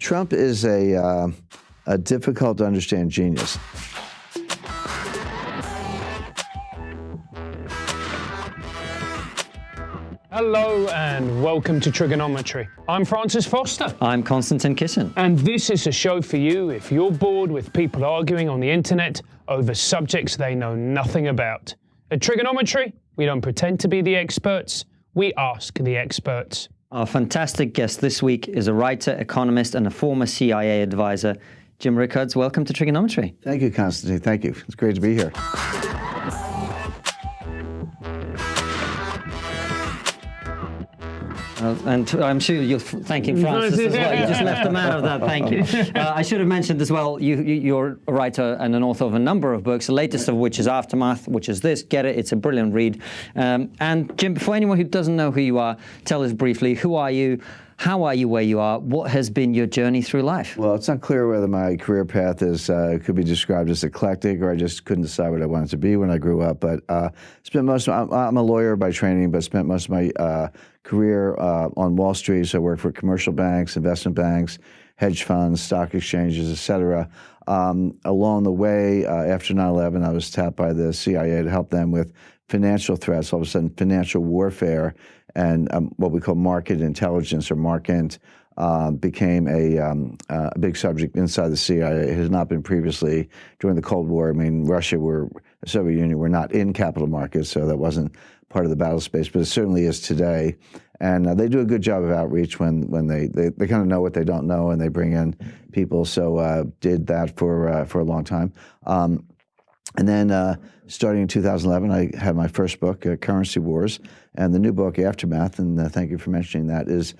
Trump is a difficult to understand genius. Hello and welcome to TRIGGERnometry. I'm Francis Foster. I'm Konstantin. And this is a show for you if you're bored with people arguing on the internet over subjects they know nothing about. At TRIGGERnometry, we don't pretend to be the experts, we ask the experts. Our fantastic guest this week is a writer, economist, and a former CIA advisor, Jim Rickards. Welcome to TRIGGERnometry. Thank you, Konstantin. Thank you. It's great to be here. And I'm sure you're thanking Francis as well. You just left him out of that. Thank you. I should have mentioned as well, you're a writer and an author of a number of books, the latest of which is Aftermath, which is this. Get it. It's a brilliant read. And Jim, for anyone who doesn't know who you are, tell us briefly, who are you? How are you where you are? What has been your journey through life? Well, it's not clear whether my career path is could be described as eclectic, or I just couldn't decide what I wanted to be when I grew up. But spent most of I'm a lawyer by training, but spent most of my career on Wall Street. So I worked for commercial banks, investment banks, hedge funds, stock exchanges, et cetera. Along the way, after 9/11, I was tapped by the CIA to help them with financial threats. All of a sudden, financial warfare and what we call market intelligence, or MARCINT, became a big subject inside the CIA. It has not been previously during the Cold War. I mean, Russia, the Soviet Union were not in capital markets, so that wasn't part of the battle space, but it certainly is today. And they do a good job of outreach when they kind of know what they don't know, and they bring in people. So did that for a long time. And then starting in 2011, I had my first book, Currency Wars, and the new book, Aftermath, and thank you for mentioning that, is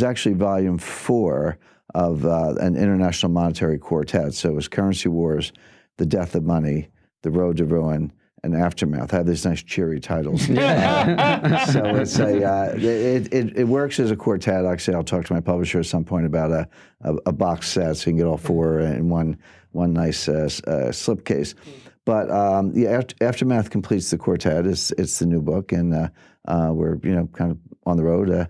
actually volume 4 of an international monetary quartet. So it was Currency Wars, The Death of Money, The Road to Ruin, and Aftermath. I have these nice cheery titles. So it's it works as a quartet. Actually, I'll talk to my publisher at some point about a box set, so you can get all 4 in one nice slipcase. But Aftermath completes the quartet. It's the new book, and we're kind of on the road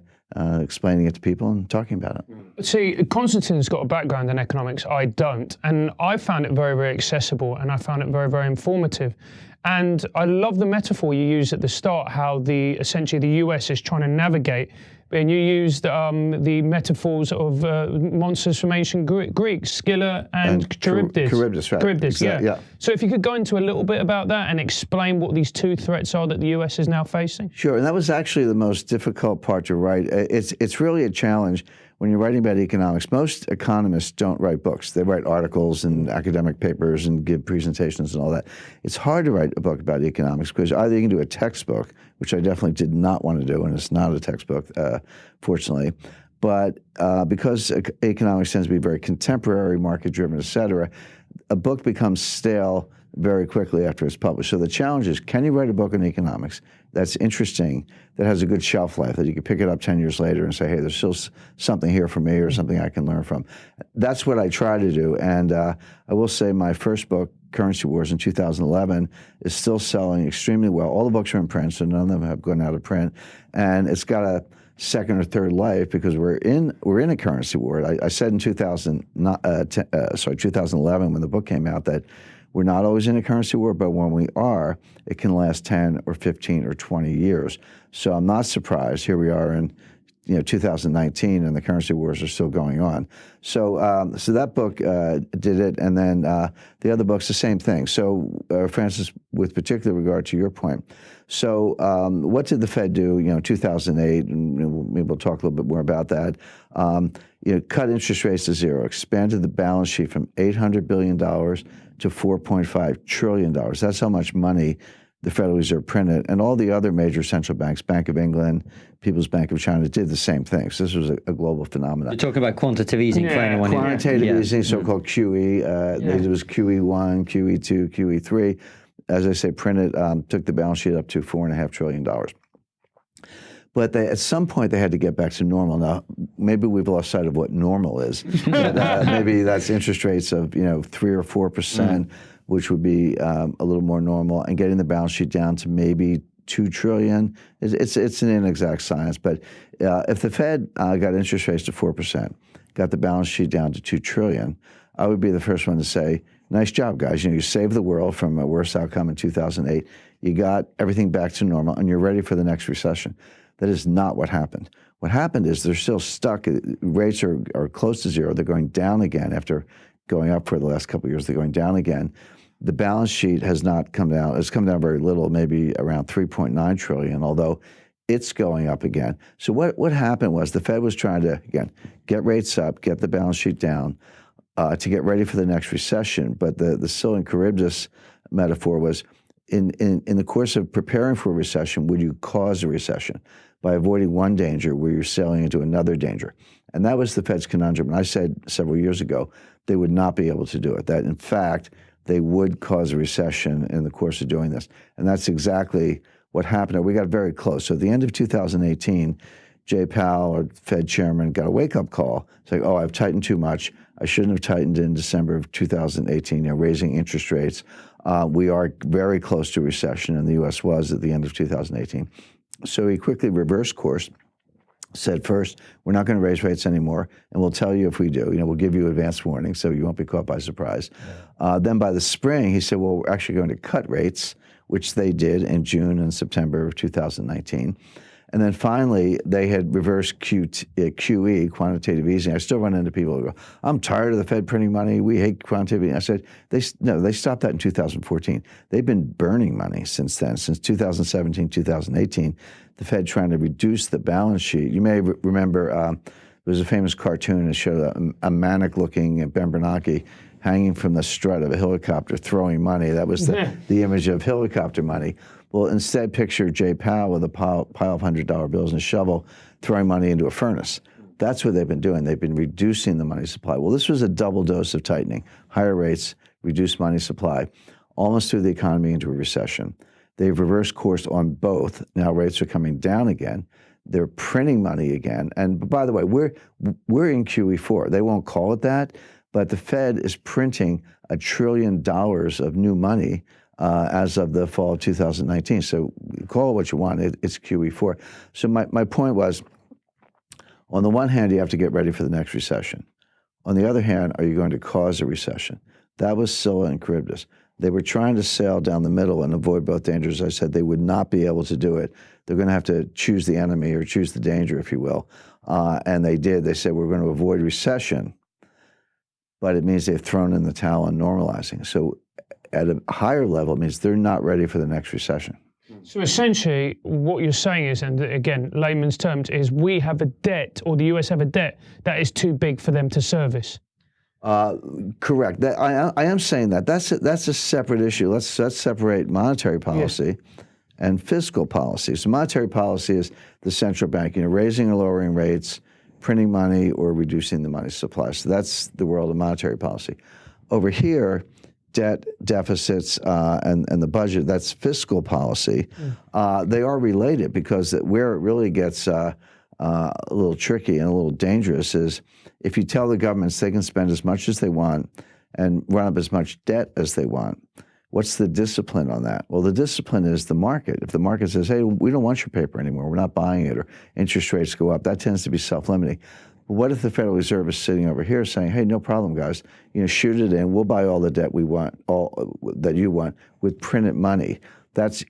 explaining it to people and talking about it. See, Konstantin's got a background in economics. I don't, and I found it very, very accessible, and I found it very, very informative. And I love the metaphor you used at the start, how essentially the US is trying to navigate. And you used the metaphors of monsters from ancient Greek, Scylla and Charybdis. Charybdis, right. Charybdis, exactly, yeah. So if you could go into a little bit about that and explain what these 2 threats are that the US is now facing. Sure, and that was actually the most difficult part to write. It's really a challenge when you're writing about economics. Most economists don't write books. They write articles and academic papers and give presentations and all that. It's hard to write a book about economics because either you can do a textbook, which I definitely did not want to do, and it's not a textbook, fortunately. But because economics tends to be very contemporary, market-driven, et cetera, a book becomes stale very quickly after it's published. So the challenge is, can you write a book on economics that's interesting, that has a good shelf life, that you can pick it up 10 years later and say, hey, there's still something here for me or something I can learn from. That's what I try to do. And I will say my first book, Currency Wars, in 2011, is still selling extremely well. All the books are in print, so none of them have gone out of print. And it's got a second or third life because we're in a currency war. I said in 2011 when the book came out that we're not always in a currency war, but when we are, it can last 10 or 15 or 20 years. So I'm not surprised. Here we are in 2019, and the currency wars are still going on. So that book did it, and then the other book's the same thing. So Francis, with particular regard to your point, so what did the Fed do? 2008, and maybe we'll talk a little bit more about that. Cut interest rates to 0, expanded the balance sheet from $800 billion to $4.5 trillion. That's how much money the Federal Reserve printed, and all the other major central banks, Bank of England, People's Bank of China, did the same thing. So this was a global phenomenon. You're talking about quantitative easing for anyone. Quantitative easing, so-called QE. It was QE1, QE2, QE3. As I say, printed, took the balance sheet up to $4.5 trillion. But at some point, they had to get back to normal. Now, maybe we've lost sight of what normal is. But, maybe that's interest rates of 3 or 4%, which would be a little more normal, and getting the balance sheet down to maybe $2 trillion. It's an inexact science, but if the Fed got interest rates to 4%, got the balance sheet down to $2 trillion, I would be the first one to say, nice job, guys. You saved the world from a worse outcome in 2008. You got everything back to normal, and you're ready for the next recession. That is not what happened. What happened is they're still stuck. Rates are close to zero. They're going down again after going up for the last couple of years. They're going down again. The balance sheet has not come down. It's come down very little, maybe around 3.9 trillion, although it's going up again. So what happened was the Fed was trying to, again, get rates up, get the balance sheet down to get ready for the next recession. But the Scylla and Charybdis metaphor was in the course of preparing for a recession, would you cause a recession by avoiding one danger where you're sailing into another danger? And that was the Fed's conundrum. And I said several years ago, they would not be able to do it, that in fact, they would cause a recession in the course of doing this. And that's exactly what happened. We got very close. So at the end of 2018, Jay Powell, our Fed chairman, got a wake-up call. It's like, oh, I've tightened too much. I shouldn't have tightened in December of 2018, raising interest rates. We are very close to recession, and the U.S. was at the end of 2018. So he quickly reversed course, said first, we're not going to raise rates anymore, and we'll tell you if we do. We'll give you advance warning so you won't be caught by surprise. Yeah. Then by the spring, he said, well, we're actually going to cut rates, which they did in June and September of 2019. And then finally, they had reversed QE, quantitative easing. I still run into people who go, I'm tired of the Fed printing money. We hate quantitative easing. I said, they stopped that in 2014. They've been burning money since then, since 2017, 2018. The Fed trying to reduce the balance sheet. You may remember there was a famous cartoon that showed a manic-looking Ben Bernanke hanging from the strut of a helicopter throwing money. That was the image of helicopter money. Well, instead, picture Jay Powell with a pile of $100 bills and a shovel throwing money into a furnace. That's what they've been doing. They've been reducing the money supply. Well, this was a double dose of tightening. Higher rates, reduced money supply, almost threw the economy into a recession. They've reversed course on both. Now rates are coming down again. They're printing money again. And by the way, we're in QE4. They won't call it that, but the Fed is printing $1 trillion of new money as of the fall of 2019. So call it what you want. It's QE4. So my point was, on the one hand, you have to get ready for the next recession. On the other hand, are you going to cause a recession? That was Scylla and Charybdis. They were trying to sail down the middle and avoid both dangers. I said they would not be able to do it. They're going to have to choose the enemy or choose the danger, if you will. And they did. They said, we're going to avoid recession, but it means they've thrown in the towel on normalizing. So at a higher level, it means they're not ready for the next recession. So essentially, what you're saying is, and again, layman's terms, is we have a debt, or the US have a debt, that is too big for them to service. Correct. I am saying that. That's a separate issue. Let's separate monetary policy and fiscal policy. So monetary policy is the central bank, raising or lowering rates, printing money, or reducing the money supply. So that's the world of monetary policy. Over here, debt, deficits, and the budget, that's fiscal policy. They are related because where it really gets a little tricky and a little dangerous is if you tell the governments they can spend as much as they want and run up as much debt as they want, what's the discipline on that? Well, the discipline is the market. If the market says, hey, we don't want your paper anymore, we're not buying it, or interest rates go up, that tends to be self-limiting. But what if the Federal Reserve is sitting over here saying, hey, no problem, guys, shoot it in, we'll buy all the debt we want, all that you want, with printed money.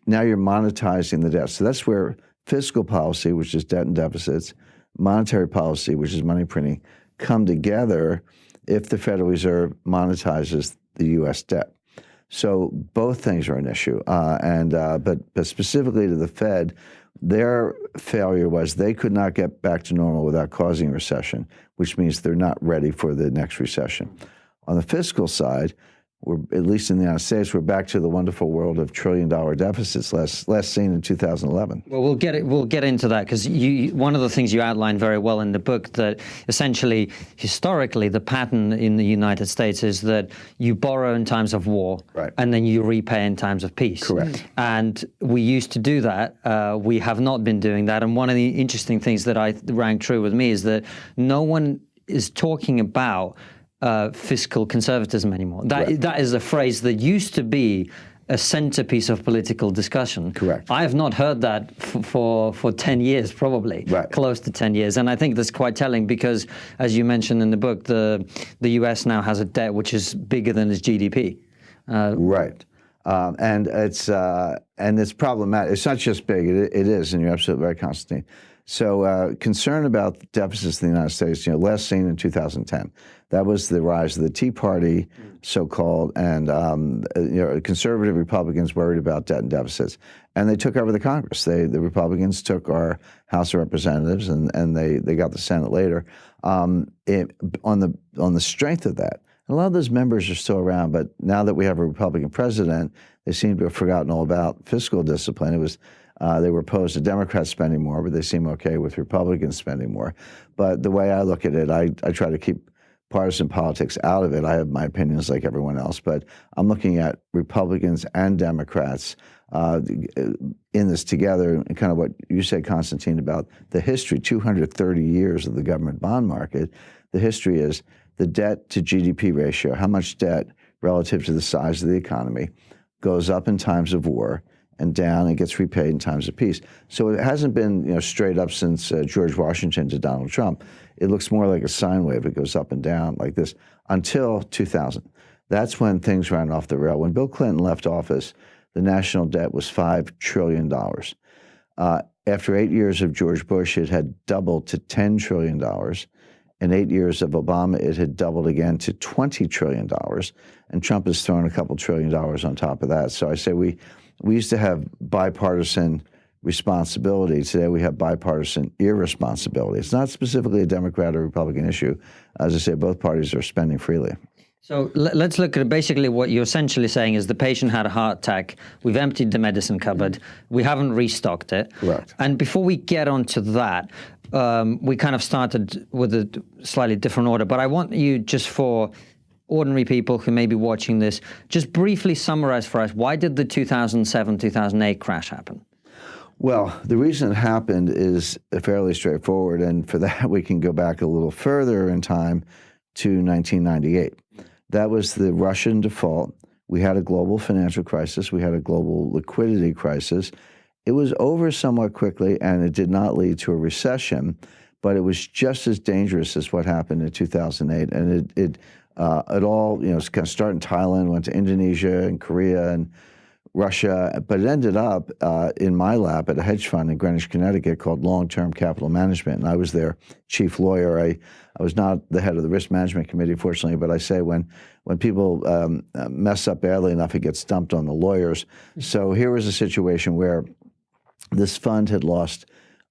Now you're monetizing the debt. So that's where fiscal policy, which is debt and deficits, monetary policy, which is money printing, come together if the Federal Reserve monetizes the U.S. debt. So both things are an issue. But specifically to the Fed, their failure was they could not get back to normal without causing a recession, which means they're not ready for the next recession. On the fiscal side, we're, at least in the United States, we're back to the wonderful world of trillion-dollar deficits, last seen in 2011. Well, we'll get into that because one of the things you outline very well in the book that essentially, historically, the pattern in the United States is that you borrow in times of war, right, and then you repay in times of peace. Correct. And we used to do that. We have not been doing that. And one of the interesting things that rang true with me is that no one is talking about fiscal conservatism anymore. That is a phrase that used to be a centerpiece of political discussion. Correct. I have not heard that for 10 years, probably, close to 10 years. And I think that's quite telling because, as you mentioned in the book, the US now has a debt which is bigger than its GDP. Right. And it's problematic. It's not just big, it is, and you're absolutely right, Konstantin. So concern about deficits in the United States, last seen in 2010. That was the rise of the Tea Party, so-called, and conservative Republicans worried about debt and deficits, and they took over the Congress. The Republicans took our House of Representatives, and they got the Senate later. On the strength of that, a lot of those members are still around, but now that we have a Republican president, they seem to have forgotten all about fiscal discipline. It was they were opposed to Democrats spending more, but they seem okay with Republicans spending more. But the way I look at it, I try to keep partisan politics out of it. I have my opinions like everyone else, but I'm looking at Republicans and Democrats in this together, and kind of what you said, Konstantin, about the history, 230 years of the government bond market. The history is the debt to GDP ratio, how much debt relative to the size of the economy, goes up in times of war and down and gets repaid in times of peace. So it hasn't been straight up since George Washington to Donald Trump. It looks more like a sine wave. It goes up and down like this until 2000. That's when things ran off the rail. When Bill Clinton left office, the national debt was $5 trillion. After 8 years of George Bush, it had doubled to $10 trillion. In 8 years of Obama, it had doubled again to $20 trillion. And Trump has thrown a couple $1 trillion on top of that. So I say we used to have bipartisan responsibility. Today we have bipartisan irresponsibility. It's not specifically a Democrat or Republican issue. As I say, both parties are spending freely. So let's look at basically what you're essentially saying is the patient had a heart attack. We've emptied the medicine cupboard. We haven't restocked it. Correct. And before we get onto that, we kind of started with a slightly different order. But I want you, just for ordinary people who may be watching this, just briefly summarize for us, why did the 2007-2008 crash happen? Well, the reason it happened is fairly straightforward, and for that we can go back a little further in time to 1998. That was the Russian default. We had a global financial crisis. We had a global liquidity crisis. It was over somewhat quickly, and it did not lead to a recession, but it was just as dangerous as what happened in 2008. And it all, kind of started in Thailand, went to Indonesia and Korea and Russia, but it ended up in my lap at a hedge fund in Greenwich, Connecticut called Long-Term Capital Management, and I was their chief lawyer. I was not the head of the risk management committee, fortunately, but I say when people mess up badly enough, it gets dumped on the lawyers. So here was a situation where this fund had lost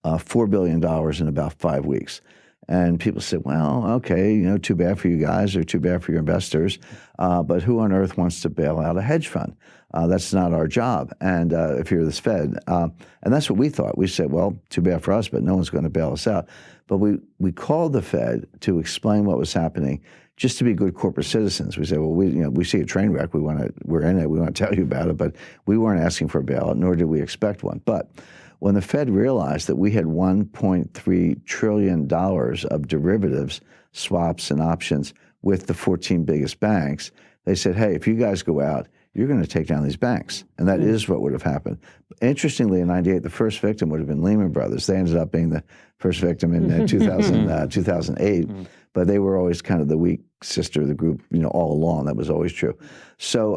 $4 billion in about 5 weeks. And people said, well, okay, too bad for you guys or too bad for your investors, but who on earth wants to bail out a hedge fund? That's not our job. And if you're this Fed, and that's what we thought. We said, well, too bad for us, but no one's going to bail us out. But we called the Fed to explain what was happening, just to be good corporate citizens. We said, well, we see a train wreck. We're in it. We want to tell you about it, but we weren't asking for a bailout, nor did we expect one. But when the Fed realized that we had $1.3 trillion of derivatives, swaps, and options with the 14 biggest banks, they said, hey, if you guys go out, you're going to take down these banks. And that is what would have happened. Interestingly, in 98, the first victim would have been Lehman Brothers. They ended up being the first victim in 2008, but they were always kind of the weak sister of the group, all along. That was always true. So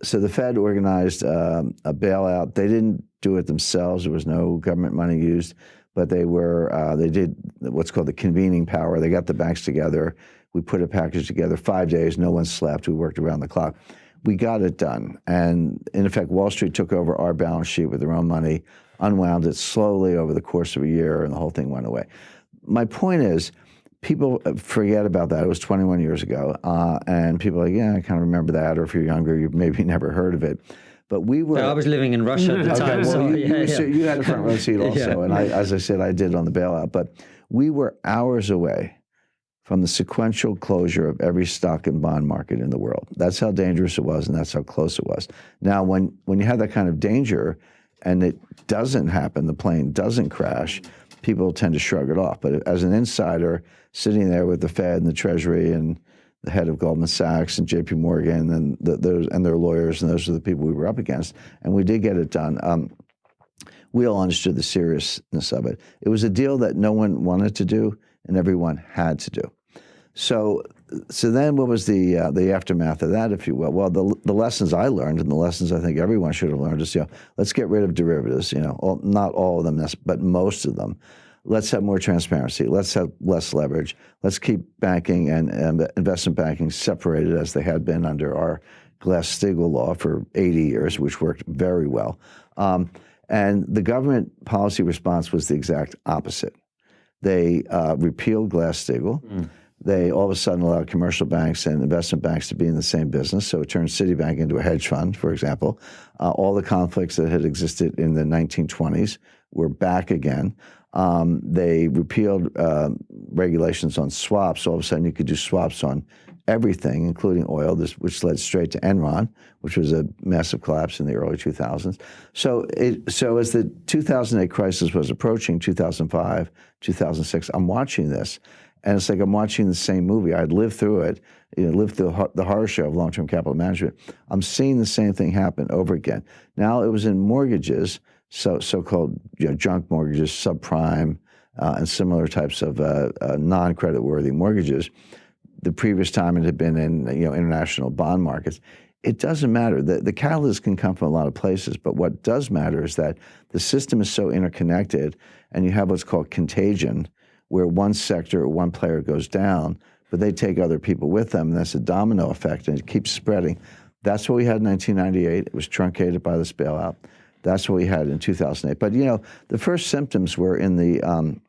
the Fed organized a bailout. They didn't do it themselves. There was no government money used, but they did what's called the convening power. They got the banks together. We put a package together, 5 days, no one slept. We worked around the clock. We got it done. And in effect, Wall Street took over our balance sheet with their own money, unwound it slowly over the course of a year, and the whole thing went away. My point is, people forget about that. It was 21 years ago. And people are like, yeah, I kind of remember that. Or if you're younger, you've maybe never heard of it. But we were... I was living in Russia at the time. Well, so you had a front row seat also. And as I said, I did on the bailout. But we were hours away from the sequential closure of every stock and bond market in the world. That's how dangerous it was, and that's how close it was. Now, when you have that kind of danger and it doesn't happen, the plane doesn't crash, people tend to shrug it off. But as an insider sitting there with the Fed and the Treasury and the head of Goldman Sachs and J.P. Morgan and those and their lawyers, and those are the people we were up against. And we did get it done. We all understood the seriousness of it. It was a deal that no one wanted to do and everyone had to do. So then what was the aftermath of that, if you will? Well, the lessons I learned, and the lessons I think everyone should have learned, is, let's get rid of derivatives, not all of them, but most of them. Let's have more transparency. Let's have less leverage. Let's keep banking and investment banking separated as they had been under our Glass-Steagall law for 80 years, which worked very well. And the government policy response was the exact opposite. They repealed Glass-Steagall. They all of a sudden allowed commercial banks and investment banks to be in the same business. So it turned Citibank into a hedge fund, for example. All the conflicts that had existed in the 1920s were back again. They repealed regulations on swaps. All of a sudden, you could do swaps on everything, including oil, which led straight to Enron, which was a massive collapse in the early 2000s. So as the 2008 crisis was approaching, 2005, 2006, I'm watching this, and it's like I'm watching the same movie. I'd lived through it, lived through the horror show of long-term capital management. I'm seeing the same thing happen over again. Now it was in mortgages, so-called junk mortgages, subprime, and similar types of non-credit-worthy mortgages. The previous time it had been in international bond markets. It doesn't matter. The catalyst can come from a lot of places, but what does matter is that the system is so interconnected, and you have what's called contagion, where one sector or one player goes down, but they take other people with them, and that's a domino effect, and it keeps spreading. That's what we had in 1998. It was truncated by this bailout. That's what we had in 2008. But, the first symptoms were in the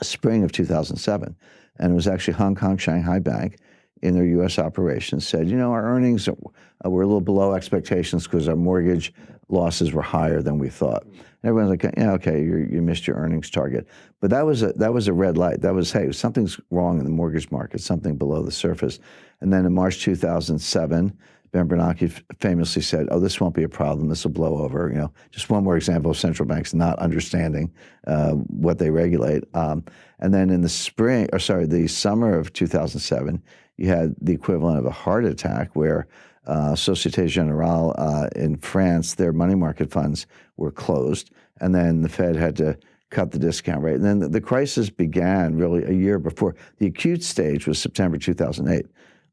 spring of 2007. And it was actually Hong Kong Shanghai Bank in their U.S. operations said, our earnings were a little below expectations because our mortgage losses were higher than we thought. And everyone's like, okay, you missed your earnings target. But that was a red light. That was, hey, something's wrong in the mortgage market, something below the surface. And then in March 2007, Ben Bernanke famously said, this won't be a problem. This will blow over. Just one more example of central banks not understanding what they regulate. And then in the summer of 2007, you had the equivalent of a heart attack where Société Générale in France, their money market funds were closed. And then the Fed had to cut the discount rate. And then the crisis began really a year before. The acute stage was September 2008.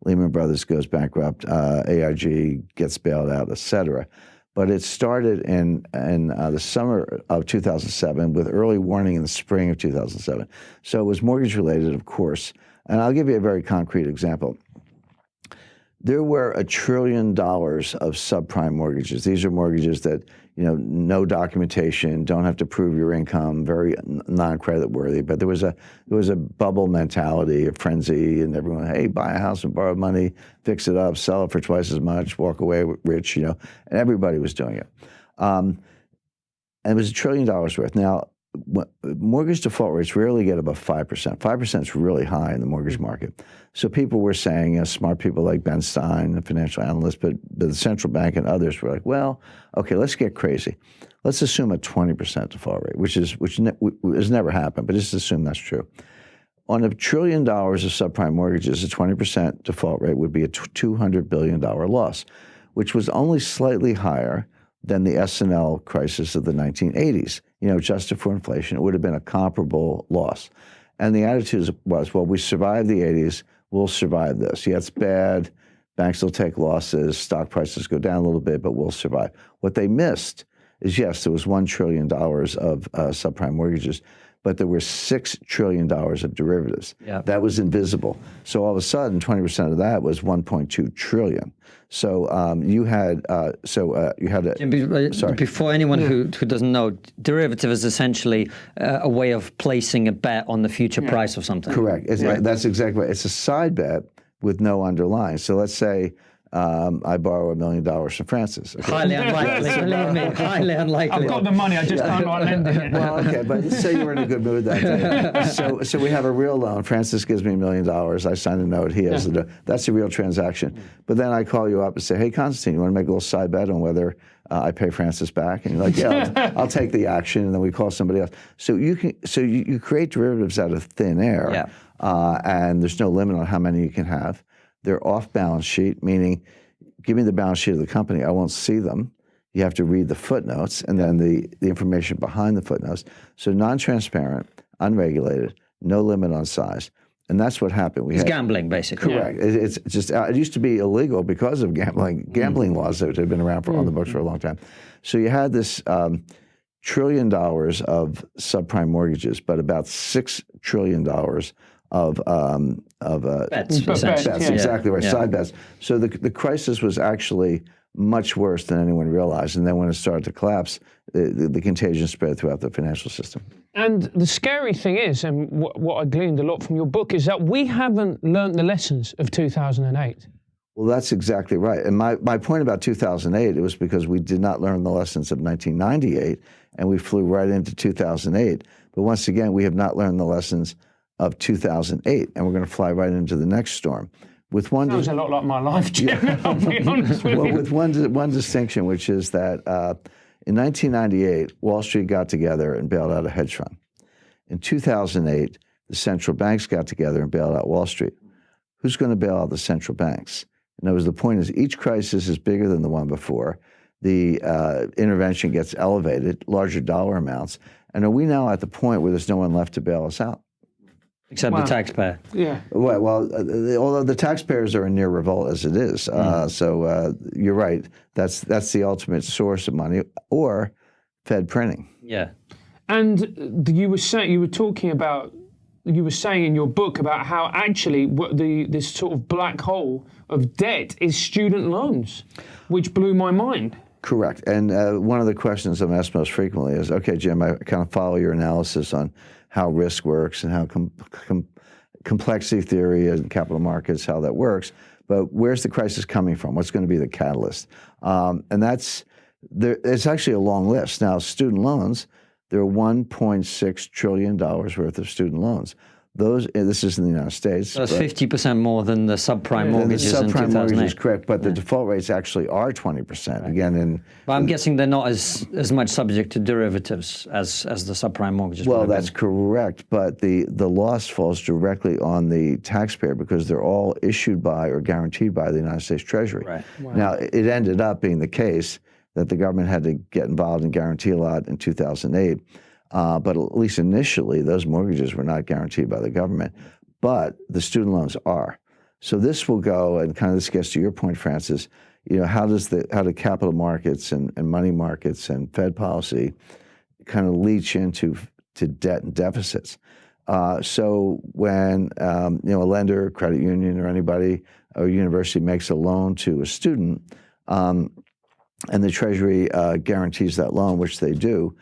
Lehman Brothers goes bankrupt, AIG gets bailed out, et cetera. But it started in the summer of 2007 with early warning in the spring of 2007. So it was mortgage related, of course. And I'll give you a very concrete example. There were $1 trillion of subprime mortgages. These are mortgages that, no documentation, don't have to prove your income, very non-credit worthy. But there was a bubble mentality, a frenzy, and everyone, hey, buy a house and borrow money, fix it up, sell it for twice as much, walk away rich, and everybody was doing it. And it was $1 trillion worth. Now, mortgage default rates rarely get above 5%. 5% is really high in the mortgage market. So people were saying, smart people like Ben Stein, the financial analyst, but the central bank and others were like, well, okay, let's get crazy. Let's assume a 20% default rate, which has never happened, but just assume that's true. On $1 trillion of subprime mortgages, a 20% default rate would be a $200 billion loss, which was only slightly higher than the S&L crisis of the 1980s. Adjusted for inflation, it would have been a comparable loss. And the attitude was, well, we survived the 80s, we'll survive this. Yeah, it's bad, banks will take losses, stock prices go down a little bit, but we'll survive. What they missed is, yes, there was $1 trillion of subprime mortgages, but there were $6 trillion of derivatives. Yeah. That was invisible. So all of a sudden, 20% of that was $1.2 trillion. So you had a. Sorry. Before anyone who doesn't know, derivative is essentially a way of placing a bet on the future price of something. Correct. Right? That's exactly right. It's a side bet with no underlying. So let's say I borrow $1 million from Francis. Okay? Highly unlikely, believe me. Highly unlikely. I've got the money, I just can't lend it. Well, okay, but say you were in a good mood that day. So we have a real loan. Francis gives me $1 million. I sign a note. He has the note. That's a real transaction. But then I call you up and say, hey, Konstantin, you want to make a little side bet on whether I pay Francis back? And you're like, yeah, I'll take the action. And then we call somebody else. So you create derivatives out of thin air, and there's no limit on how many you can have. They're off balance sheet, meaning give me the balance sheet of the company. I won't see them. You have to read the footnotes and then the information behind the footnotes. So non-transparent, unregulated, no limit on size. And that's what happened. It's gambling, basically. Correct. It's just, it used to be illegal because of gambling laws that had been around on the books for a long time. So you had this $1 trillion of subprime mortgages, but about $6 trillion of bets. Bets, exactly right, side bets. So the crisis was actually much worse than anyone realized. And then when it started to collapse, the contagion spread throughout the financial system. And the scary thing is, and what I gleaned a lot from your book, is that we haven't learned the lessons of 2008. Well, that's exactly right. And my point about 2008, it was because we did not learn the lessons of 1998, and we flew right into 2008. But once again, we have not learned the lessons of 2008, and we're going to fly right into the next storm. With one Sounds a lot like my life, Jim, I'll be honest with you. Well, with one distinction, which is that in 1998, Wall Street got together and bailed out a hedge fund. In 2008, the central banks got together and bailed out Wall Street. Who's going to bail out the central banks? In other words, the point is each crisis is bigger than the one before. The intervention gets elevated, larger dollar amounts. And are we now at the point where there's no one left to bail us out? Except the taxpayer. Yeah. Well, although the taxpayers are in near revolt as it is, so you're right. That's the ultimate source of money, or Fed printing. Yeah. And you were saying in your book about how actually this sort of black hole of debt is student loans, which blew my mind. Correct. And one of the questions I'm asked most frequently is, okay, Jim, I kind of follow your analysis on how risk works and how complexity theory and capital markets, how that works. But where's the crisis coming from? What's going to be the catalyst? And it's actually a long list. Now, student loans, there are $1.6 trillion worth of student loans. This is in the United States. So it's 50% more than the subprime mortgages in 2008. The subprime mortgages, correct, but the default rates actually are 20%. Right. Again, but I'm guessing they're not as much subject to derivatives as the subprime mortgages. Well, that's correct, but the loss falls directly on the taxpayer because they're all issued by or guaranteed by the United States Treasury. Right. Wow. Now, it ended up being the case that the government had to get involved and guarantee a lot in 2008. But at least initially, those mortgages were not guaranteed by the government, but the student loans are. So this will go, and kind of this gets to your point, Francis. How do capital markets and money markets and Fed policy kind of leach into debt and deficits? So when a lender, credit union, or anybody or university makes a loan to a student, and the Treasury guarantees that loan, which they do.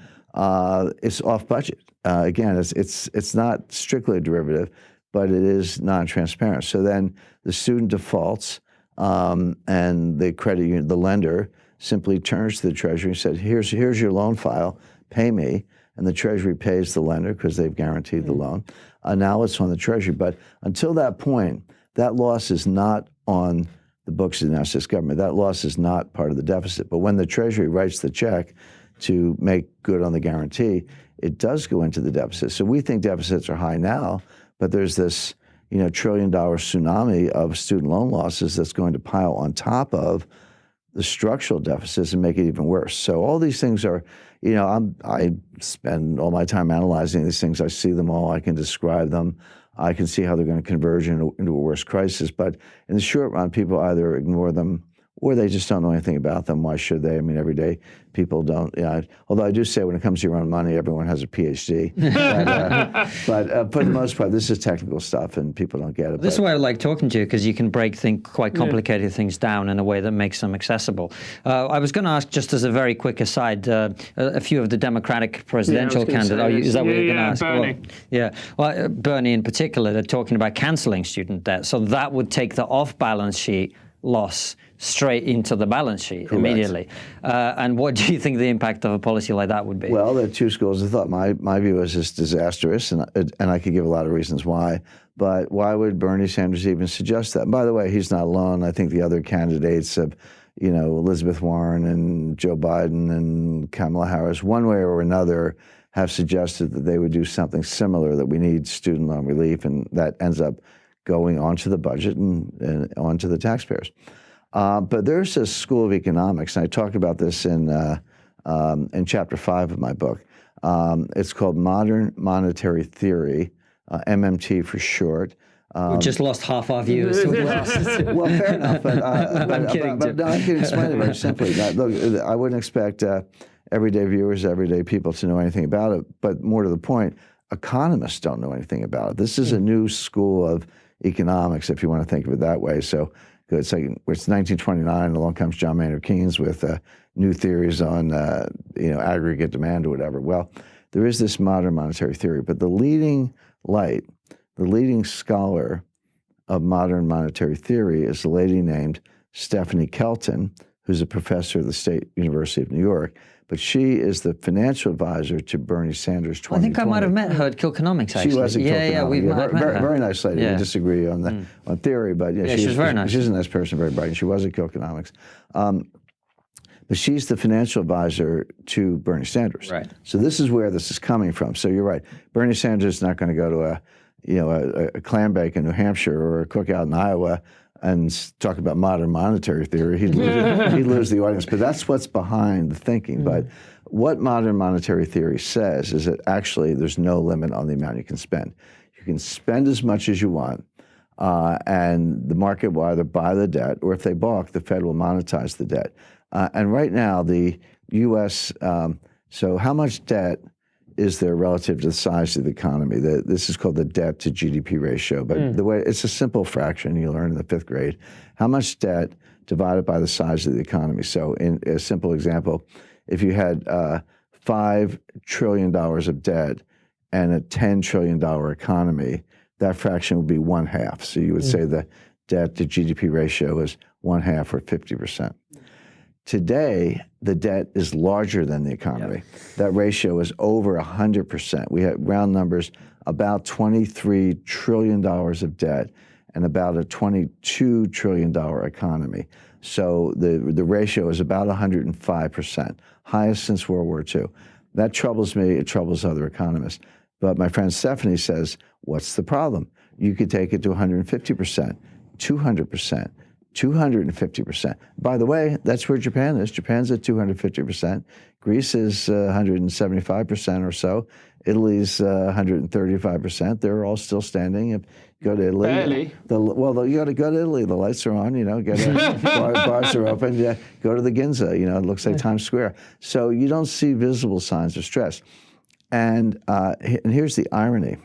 It's off budget. Again, it's not strictly a derivative, but it is non-transparent. So then the student defaults, and the credit union, the lender, simply turns to the Treasury and said, "Here's your loan file. Pay me." And the Treasury pays the lender because they've guaranteed the loan. Now it's on the Treasury, but until that point, that loss is not on the books of the United States government. That loss is not part of the deficit. But when the Treasury writes the check to make good on the guarantee, it does go into the deficit. So we think deficits are high now, but there's this $1 trillion tsunami of student loan losses that's going to pile on top of the structural deficits and make it even worse. So all these things are, I spend all my time analyzing these things. I see them all. I can describe them. I can see how they're going to converge into a worse crisis. But in the short run, people either ignore them or they just don't know anything about them. Why should they? I mean, every day people don't. Although I do say when it comes to your own money, everyone has a PhD. but for the most part, this is technical stuff, and people don't get it. This is why I like talking to you, because you can break quite complicated things down in a way that makes them accessible. I was going to ask, just as a very quick aside, a few of the Democratic presidential candidates. Is that what you're going to ask? Bernie. Well, Bernie in particular, they're talking about cancelling student debt. So that would take the off-balance sheet loss straight into the balance sheet immediately. And what do you think the impact of a policy like that would be? Well, there are two schools of thought. My view is it's disastrous, and I could give a lot of reasons why. But why would Bernie Sanders even suggest that? And by the way, he's not alone. I think the other candidates of, Elizabeth Warren and Joe Biden and Kamala Harris, one way or another, have suggested that they would do something similar, that we need student loan relief, and that ends up going onto the budget and onto the taxpayers. But there's a school of economics, and I talk about this in chapter 5 of my book. It's called Modern Monetary Theory, MMT for short. We just lost half our viewers. Well, fair enough, but I'm kidding, but I can explain it very simply. Look, I wouldn't expect everyday viewers, everyday people to know anything about it, but more to the point, economists don't know anything about it. This is a new school of economics, if you want to think of it that way. So it's 1929, along comes John Maynard Keynes with new theories on aggregate demand or whatever. Well, there is this modern monetary theory, but the leading scholar of modern monetary theory is a lady named Stephanie Kelton, who's a professor at the State University of New York. But she is the financial advisor to Bernie Sanders 2020. I think I might have met her at Kilconomics, actually. She was at Kilconomics. Yeah, we've met her. Very nice lady. We disagree on theory, but she's very nice. She's a nice person, very bright, and she was at Kilconomics. But she's the financial advisor to Bernie Sanders. Right. So this is where this is coming from. So you're right. Bernie Sanders is not going to go to a clam bake in New Hampshire or a cookout in Iowa and talk about modern monetary theory. He'd lose the audience. But that's what's behind the thinking. But what modern monetary theory says is that actually there's no limit on the amount you can spend. You can spend as much as you want, and the market will either buy the debt, or if they balk, the Fed will monetize the debt. And right now, the U.S., so how much debt is there relative to the size of the economy? This is called the debt to GDP ratio, but the way it's a simple fraction you learn in the 5th grade. How much debt divided by the size of the economy? So in a simple example, if you had $5 trillion of debt and a $10 trillion economy, that fraction would be 1/2. So you would say the debt to GDP ratio is 1/2 or 50%. Today, the debt is larger than the economy. That ratio is over 100%. We have round numbers, about $23 trillion of debt and about a $22 trillion economy. So the ratio is about 105%, highest since World War II. That troubles me. It troubles other economists. But my friend Stephanie says, what's the problem? You could take it to 150%, 200%. 250%. By the way, that's where Japan is. Japan's at 250%. Greece is 175% or so. Italy's 135%. They're all still standing. If you go to Italy, barely. You got to go to Italy. The lights are on. Bars are open. Yeah, go to the Ginza. It looks like Times Square. So you don't see visible signs of stress. And here's the irony.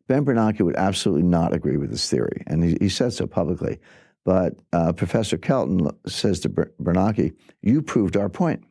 Ben Bernanke would absolutely not agree with this theory, and he said so publicly. But Professor Kelton says to Bernanke, you proved our point.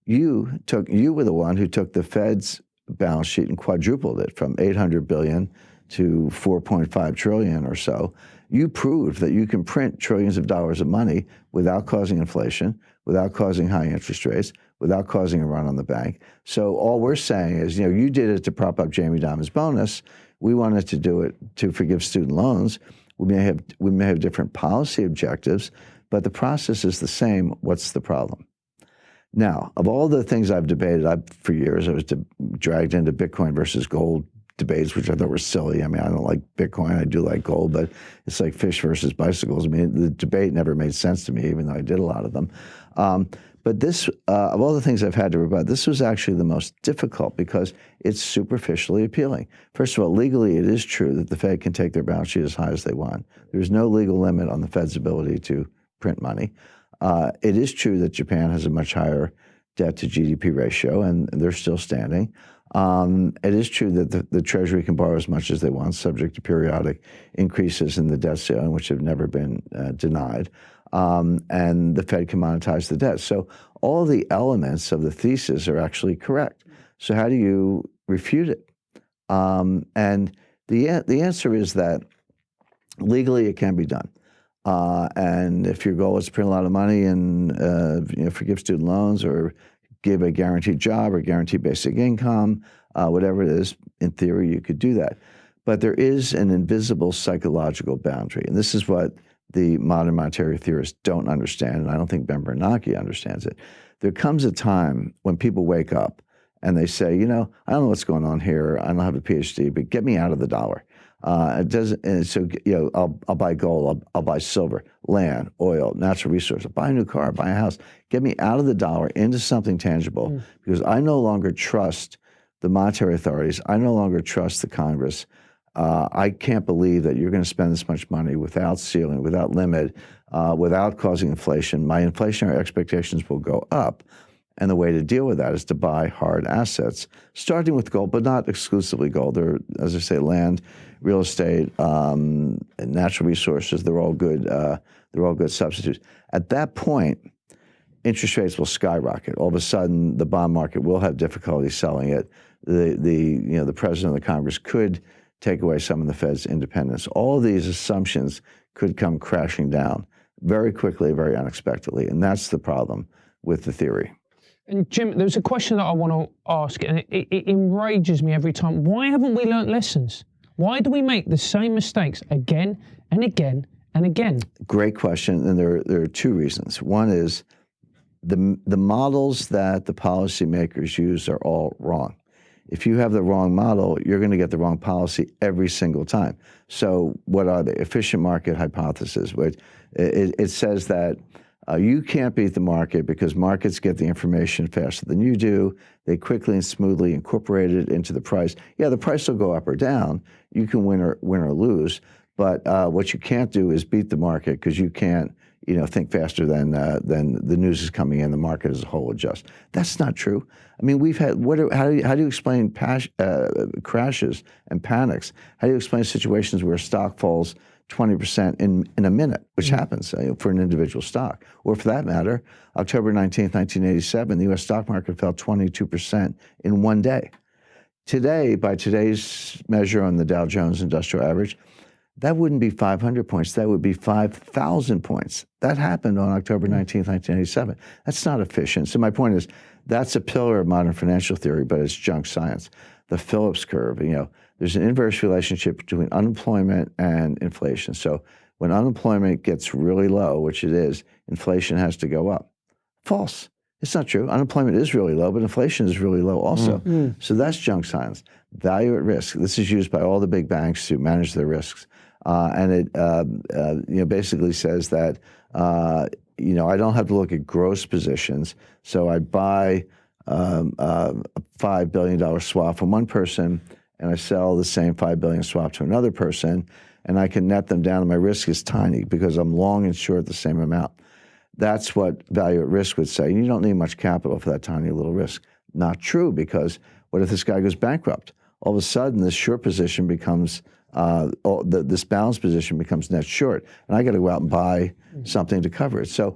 You were the one who took the Fed's balance sheet and quadrupled it from $800 billion to $4.5 trillion or so. You proved that you can print trillions of dollars of money without causing inflation, without causing high interest rates, without causing a run on the bank. So all we're saying is, you did it to prop up Jamie Dimon's bonus. We wanted to do it to forgive student loans. We may have different policy objectives, but the process is the same. What's the problem? Now, of all the things I've debated, for years I was dragged into Bitcoin versus gold debates, which I thought were silly. I mean, I don't like Bitcoin. I do like gold, but it's like fish versus bicycles. I mean, the debate never made sense to me, even though I did a lot of them. But this, of all the things I've had to rebut, this was actually the most difficult because it's superficially appealing. First of all, legally, it is true that the Fed can take their balance sheet as high as they want. There's no legal limit on the Fed's ability to print money. It is true that Japan has a much higher debt to GDP ratio, and they're still standing. It is true that the Treasury can borrow as much as they want, subject to periodic increases in the debt ceiling, which have never been denied. And the Fed can monetize the debt. So all the elements of the thesis are actually correct. So how do you refute it? And the answer is that legally it can be done. And if your goal is to print a lot of money and forgive student loans or give a guaranteed job or guaranteed basic income, whatever it is, in theory you could do that. But there is an invisible psychological boundary, and this is what the modern monetary theorists don't understand, and I don't think Ben Bernanke understands it. There comes a time when people wake up and they say, I don't know what's going on here. I don't have a PhD, but get me out of the dollar. It doesn't. And so I'll buy gold. I'll buy silver, land, oil, natural resources. Buy a new car. Buy a house. Get me out of the dollar into something tangible, because I no longer trust the monetary authorities. I no longer trust the Congress. I can't believe that you're going to spend this much money without ceiling, without limit, without causing inflation. My inflationary expectations will go up. And the way to deal with that is to buy hard assets, starting with gold, but not exclusively gold. There, as I say, land, real estate, and natural resources. They're all good. They're all good substitutes. At that point, interest rates will skyrocket. All of a sudden, the bond market will have difficulty selling it. The president of the Congress could take away some of the Fed's independence. All of these assumptions could come crashing down very quickly, very unexpectedly, and that's the problem with the theory. And Jim, there's a question that I want to ask, and it enrages me every time. Why haven't we learnt lessons? Why do we make the same mistakes again and again and again? Great question, and there are two reasons. One is the models that the policymakers use are all wrong. If you have the wrong model, you're going to get the wrong policy every single time. So what are the efficient market hypothesis? It says that you can't beat the market because markets get the information faster than you do. They quickly and smoothly incorporate it into the price. Yeah, the price will go up or down. You can win or lose. But what you can't do is beat the market, because you can't, think faster than the news is coming in. The market as a whole adjusts. That's not true. I mean, we've had how do you explain crashes and panics? How do you explain situations where stock falls 20% in a minute, which happens for an individual stock? Or for that matter, October 19th, 1987, the U.S. stock market fell 22% in one day. Today, by today's measure on the Dow Jones Industrial Average, that wouldn't be 500 points. That would be 5,000 points. That happened on October 19th, 1987. That's not efficient. So my point is, that's a pillar of modern financial theory, but it's junk science. The Phillips curve, there's an inverse relationship between unemployment and inflation. So when unemployment gets really low, which it is, inflation has to go up. False. It's not true. Unemployment is really low, but inflation is really low also. So that's junk science. Value at risk. This is used by all the big banks to manage their risks. And it basically says that I don't have to look at gross positions. So I buy a $5 billion swap from one person, and I sell the same $5 billion swap to another person, and I can net them down, and my risk is tiny because I'm long and short the same amount. That's what value at risk would say. You don't need much capital for that tiny little risk. Not true, because what if this guy goes bankrupt? All of a sudden, this short position becomes, this balance position becomes net short, and I got to go out and buy something to cover it. So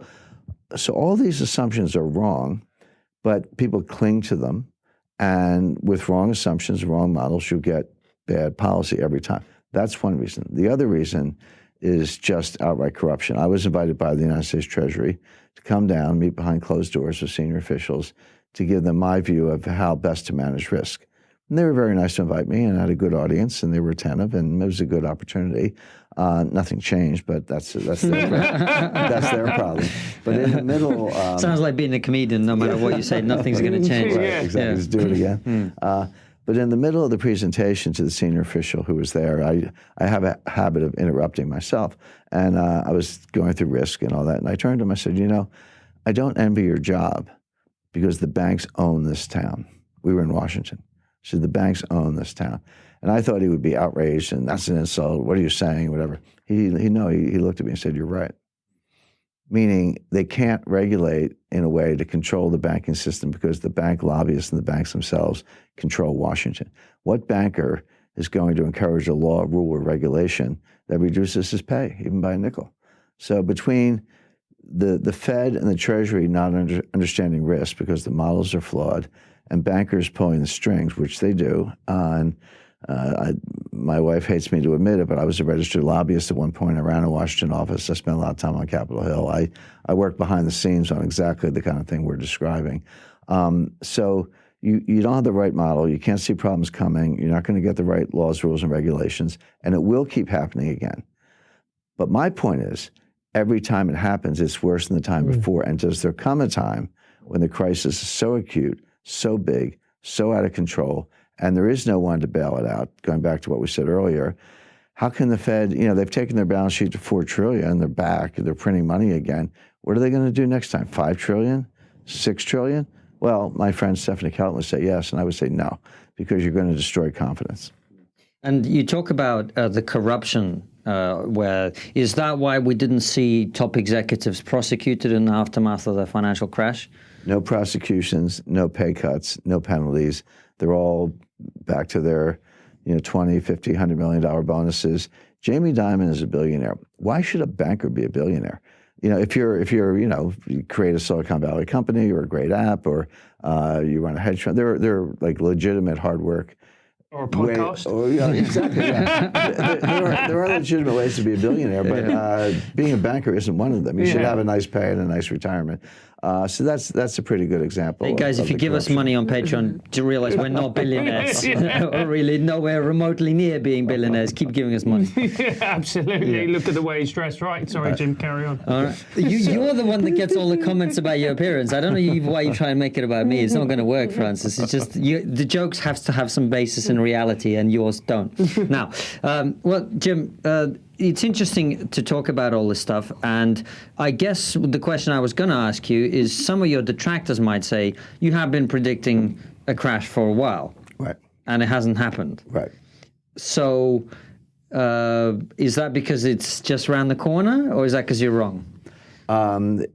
all these assumptions are wrong, but people cling to them, and with wrong assumptions, wrong models, you get bad policy every time. That's one reason. The other reason is just outright corruption. I was invited by the United States Treasury to come down, meet behind closed doors with senior officials to give them my view of how best to manage risk. And they were very nice to invite me, and I had a good audience, and they were attentive, and it was a good opportunity. Nothing changed, but that's their that's their problem. But in the middle, sounds like being a comedian. No matter what you say, nothing's going to change. Right, exactly. Just do it again. But in the middle of the presentation to the senior official who was there, I have a habit of interrupting myself, and I was going through risk and all that, and I turned to him. I said, I don't envy your job because the banks own this town. We were in Washington. So the banks own this town. And I thought he would be outraged, and that's an insult. What are you saying? Whatever. He looked at me and said, you're right. Meaning they can't regulate in a way to control the banking system because the bank lobbyists and the banks themselves control Washington. What banker is going to encourage a law, rule, or regulation that reduces his pay, even by a nickel? So between the Fed and the Treasury not understanding risk because the models are flawed, and bankers pulling the strings, which they do, my wife hates me to admit it, but I was a registered lobbyist at one point. I ran a Washington office. I spent a lot of time on Capitol Hill. I worked behind the scenes on exactly the kind of thing we're describing. So you don't have the right model. You can't see problems coming. You're not going to get the right laws, rules, and regulations, and it will keep happening again. But my point is, every time it happens, it's worse than the time before. And does there come a time when the crisis is so acute, so big, so out of control, and there is no one to bail it out, going back to what we said earlier, how can the Fed, they've taken their balance sheet to $4 trillion, they're back, they're printing money again. What are they going to do next time? $5 trillion? $6 trillion? Well, my friend Stephanie Kelton would say yes, and I would say no, because you're going to destroy confidence. And you talk about the corruption, where is that why we didn't see top executives prosecuted in the aftermath of the financial crash? No prosecutions, no pay cuts, no penalties. They're all back to their, $20, $50, $100 million bonuses. Jamie Dimon is a billionaire. Why should a banker be a billionaire? If you create a Silicon Valley company or a great app or you run a hedge fund, they're like legitimate hard work. Or a podcast. Exactly. Yeah. there are legitimate ways to be a billionaire, but being a banker isn't one of them. You should have a nice pay and a nice retirement. So that's a pretty good example. Hey guys, if you give us money on Patreon to realize we're not billionaires, or really nowhere remotely near being billionaires, keep giving us money. Absolutely. Look at the way he's dressed. Right. Sorry, Jim. Carry on. All right. You're the one that gets all the comments about your appearance. I don't know why you try and make it about me. It's not going to work, Francis. It's just the jokes have to have some basis in reality, and yours don't. Now, well, Jim. It's interesting to talk about all this stuff, and I guess the question I was going to ask you is, some of your detractors might say you have been predicting a crash for a while, right? And it hasn't happened, right? So, is that because it's just around the corner, or is that because you're wrong?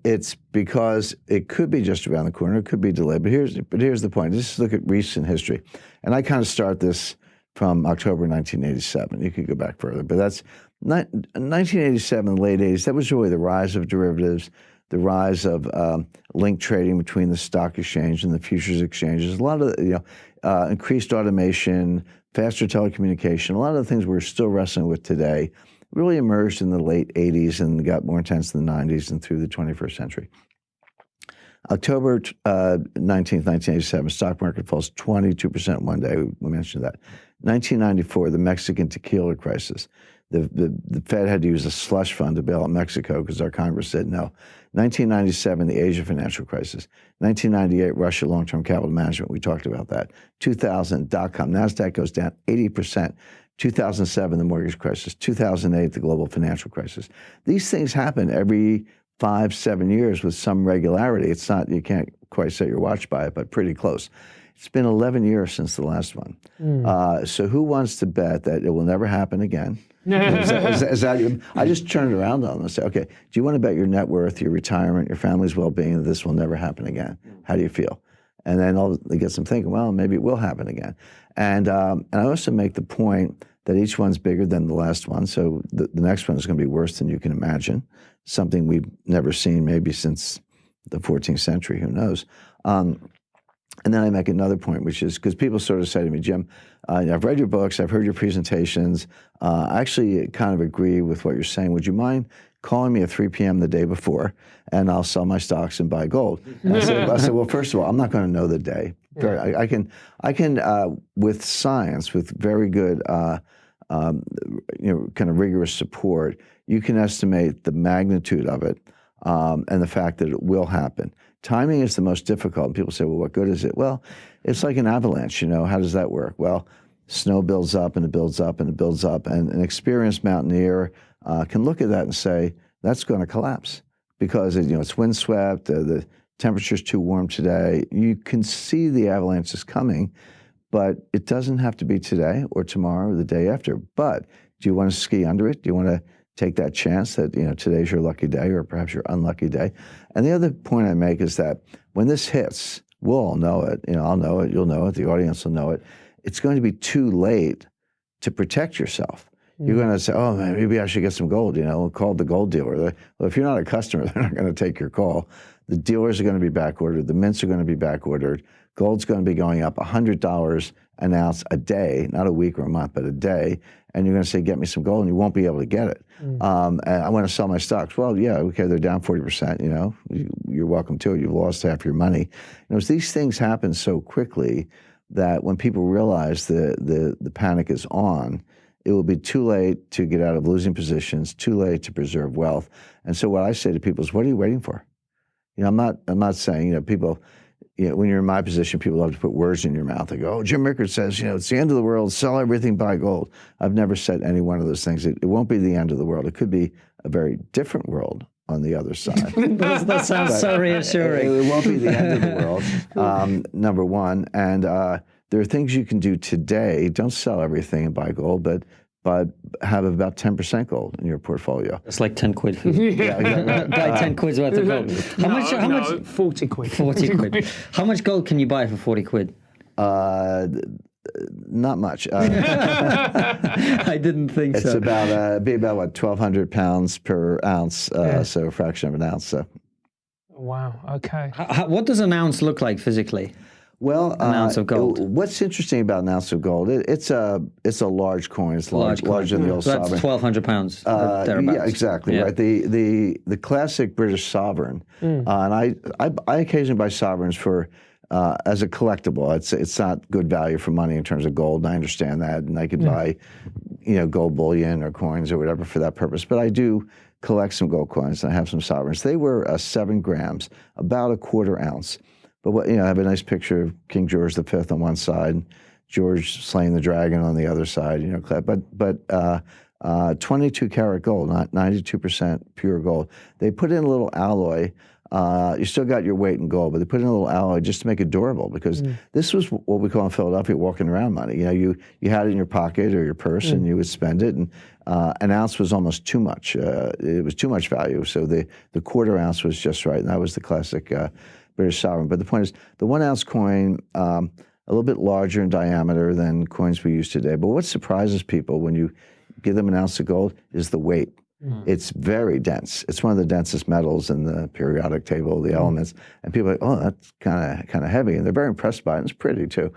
It's because it could be just around the corner, it could be delayed. But here's the point. Just look at recent history, and I kind of start this from October 1987. You could go back further, but that's 1987, late 80s. That was really the rise of derivatives, the rise of link trading between the stock exchange and the futures exchanges. A lot of increased automation, faster telecommunication. A lot of the things we're still wrestling with today really emerged in the late 80s and got more intense in the 90s and through the 21st century. October 19th, 1987, stock market falls 22% one day. We mentioned that. 1994, the Mexican tequila crisis. The Fed had to use a slush fund to bail out Mexico because our Congress said no. 1997, the Asia financial crisis. 1998, Russia long-term capital management. We talked about that. 2000, dot-com. NASDAQ goes down 80%. 2007, the mortgage crisis. 2008, the global financial crisis. These things happen every 5-7 years with some regularity. It's not, you can't quite set your watch by it, but pretty close. It's been 11 years since the last one. So who wants to bet that it will never happen again? Is that, I just turned around on them and say, okay, do you want to bet your net worth, your retirement, your family's well-being that this will never happen again? How do you feel? And then it gets them thinking, well, maybe it will happen again. And I also make the point that each one's bigger than the last one. So the next one is going to be worse than you can imagine. Something we've never seen maybe since the 14th century, who knows? And then I make another point, which is, because people sort of say to me, Jim, I've read your books, I've heard your presentations, I actually kind of agree with what you're saying. Would you mind calling me at 3 p.m. the day before, and I'll sell my stocks and buy gold? And I said, well, first of all, I'm not going to know the day. I can with science, with very good, kind of rigorous support, you can estimate the magnitude of it and the fact that it will happen. Timing is the most difficult. And people say, well, what good is it? Well, it's like an avalanche, how does that work? Well, snow builds up and it builds up and it builds up, and an experienced mountaineer can look at that and say, that's going to collapse because it's windswept, the temperature's too warm today. You can see the avalanche is coming, but it doesn't have to be today or tomorrow or the day after. But do you want to ski under it? Do you want to take that chance that today's your lucky day or perhaps your unlucky day? And the other point I make is that when this hits, we'll all know it. I'll know it, you'll know it, the audience will know it. It's going to be too late to protect yourself. You're going to say, oh, man, maybe I should get some gold, we'll call the gold dealer. Well, if you're not a customer, they're not going to take your call. The dealers are going to be back ordered. The mints are going to be back ordered. Gold's going to be going up $100 an ounce a day, not a week or a month, but a day. And you're going to say, get me some gold, and you won't be able to get it. And I want to sell my stocks. Well, yeah, okay, they're down 40%, you're welcome to it. You've lost half your money. These things happen so quickly that when people realize the panic is on, it will be too late to get out of losing positions, too late to preserve wealth. And so what I say to people is, what are you waiting for? I'm not saying, people, when you're in my position, people love to put words in your mouth. They go, "Oh, Jim Rickards says, it's the end of the world. Sell everything, buy gold." I've never said any one of those things. It won't be the end of the world. It could be a very different world on the other side. That sounds so reassuring. It won't be the end of the world, number one. And there are things you can do today. Don't sell everything and buy gold, but have about 10% gold in your portfolio. It's like 10 quid. Yeah, exactly. Buy 10 quid's worth of gold. How much? 40 quid. 40 quid. How much gold can you buy for 40 quid? Not much. I didn't think it's so. Be about what, 1,200 pounds per ounce, so a fraction of an ounce. So. Wow. Okay. What does an ounce look like physically? Well, an ounce of gold. What's interesting about an ounce of gold? It's a large coin. It's larger than the old sovereign. That's 1,200 pounds. Thereabouts. Yeah, exactly. Yeah. Right. The classic British sovereign, and I occasionally buy sovereigns for. As a collectible, it's not good value for money in terms of gold. And I understand that, and I could buy, gold bullion or coins or whatever for that purpose. But I do collect some gold coins, and I have some sovereigns. They were 7 grams, about a quarter ounce. But I have a nice picture of King George V on one side, George slaying the dragon on the other side. But 22 karat gold, not 92% pure gold. They put in a little alloy. You still got your weight in gold, but they put in a little alloy just to make it durable, because this was what we call in Philadelphia walking around money. You had it in your pocket or your purse, and you would spend it, and an ounce was almost too much. It was too much value, so the quarter ounce was just right, and that was the classic British sovereign. But the point is, the 1 ounce coin, a little bit larger in diameter than coins we use today. But what surprises people when you give them an ounce of gold is the weight. It's very dense. It's one of the densest metals in the periodic table, the elements. And people are like, "Oh, that's kind of heavy," and they're very impressed by it. And it's pretty too.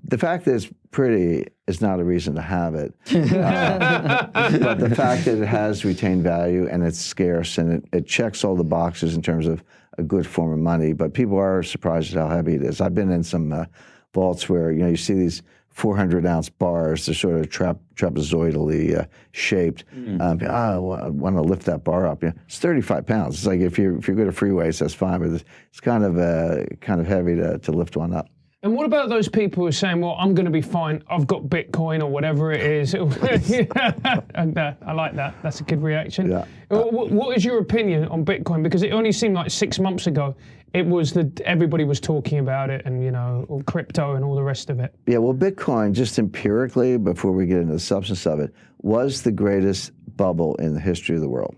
The fact that it's pretty is not a reason to have it, but the fact that it has retained value and it's scarce and it checks all the boxes in terms of a good form of money. But people are surprised at how heavy it is. I've been in some vaults where you see these 400-ounce bars. They're sort of trapezoidally shaped. I want to lift that bar up. It's 35 pounds. It's like if you're good at free weights, that's fine, but it's kind of heavy to lift one up. And what about those people who are saying, "Well, I'm going to be fine. I've got Bitcoin or whatever it is." And I like that. That's a good reaction. Yeah. What is your opinion on Bitcoin? Because it only seemed like 6 months ago it was that everybody was talking about it, and all crypto and all the rest of it. Yeah. Well, Bitcoin, just empirically, before we get into the substance of it, was the greatest bubble in the history of the world.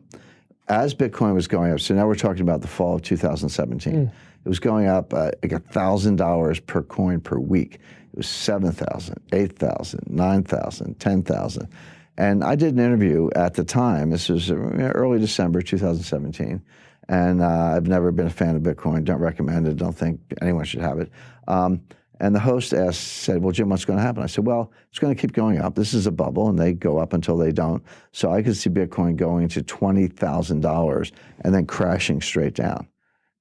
As Bitcoin was going up, so now we're talking about the fall of 2017. It was going up like $1,000 per coin per week. It was 7,000, 8,000, 9,000, 10,000. And I did an interview at the time. This was early December 2017. And I've never been a fan of Bitcoin. Don't recommend it. Don't think anyone should have it. And the host said, "Well, Jim, what's going to happen?" I said, "Well, it's going to keep going up. This is a bubble, and they go up until they don't." So I could see Bitcoin going to $20,000 and then crashing straight down.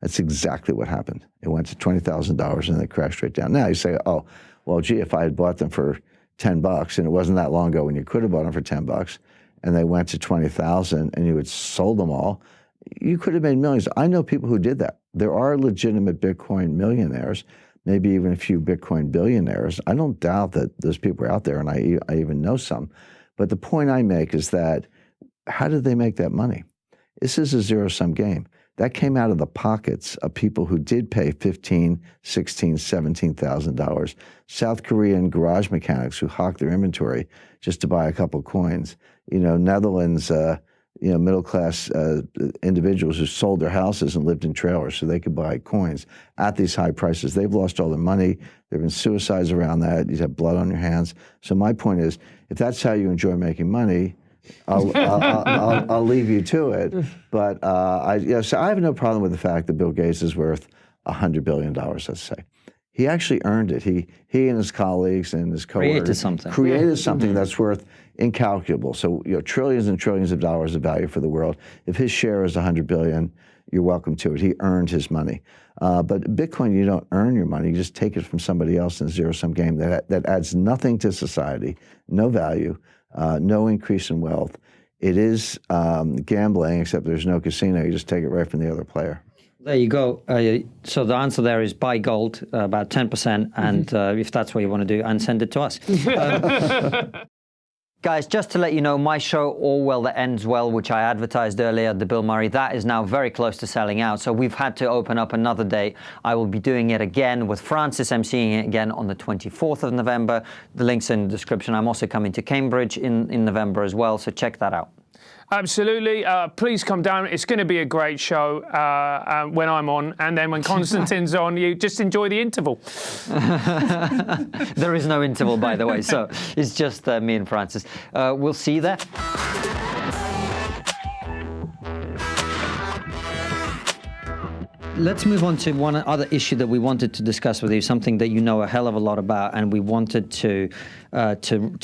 That's exactly what happened. It went to $20,000 and then crashed straight down. Now you say, "Oh, well, gee, if I had bought them for $10, and it wasn't that long ago when you could have bought them for $10, and they went to 20,000, and you had sold them all, you could have made millions." I know people who did that. There are legitimate Bitcoin millionaires, maybe even a few Bitcoin billionaires. I don't doubt that those people are out there, and I even know some. But the point I make is that, how did they make that money? This is a zero-sum game. That came out of the pockets of people who did pay $15,000, $16,000, $17,000. South Korean garage mechanics who hawked their inventory just to buy a couple coins. Netherlands, middle-class individuals who sold their houses and lived in trailers so they could buy coins at these high prices. They've lost all their money. There have been suicides around that. You have blood on your hands. So my point is, if that's how you enjoy making money, I'll leave you to it. But so I have no problem with the fact that Bill Gates is worth $100 billion, let's say. He actually earned it. He and his colleagues and his coworkers created something that's worth incalculable. So trillions and trillions of dollars of value for the world. If his share is $100 billion, you're welcome to it. He earned his money. But Bitcoin, you don't earn your money. You just take it from somebody else in a zero-sum game that adds nothing to society, no value, no increase in wealth. It is gambling, except there's no casino. You just take it right from the other player. There you go. So the answer there is buy gold, about 10%, and if that's what you want to do, and send it to us. Guys, just to let you know, my show, Orwell That Ends Well, which I advertised earlier, the Bill Murray, that is now very close to selling out. So we've had to open up another date. I will be doing it again with Francis, emceeing it again on the 24th of November. The link's in the description. I'm also coming to Cambridge in November as well, so check that out. Absolutely. Please come down. It's going to be a great show when I'm on. And then when Konstantin's on, you just enjoy the interval. There is no interval, by the way. So it's just me and Francis. We'll see you there. Let's move on to one other issue that we wanted to discuss with you, something that you know a hell of a lot about, and we wanted to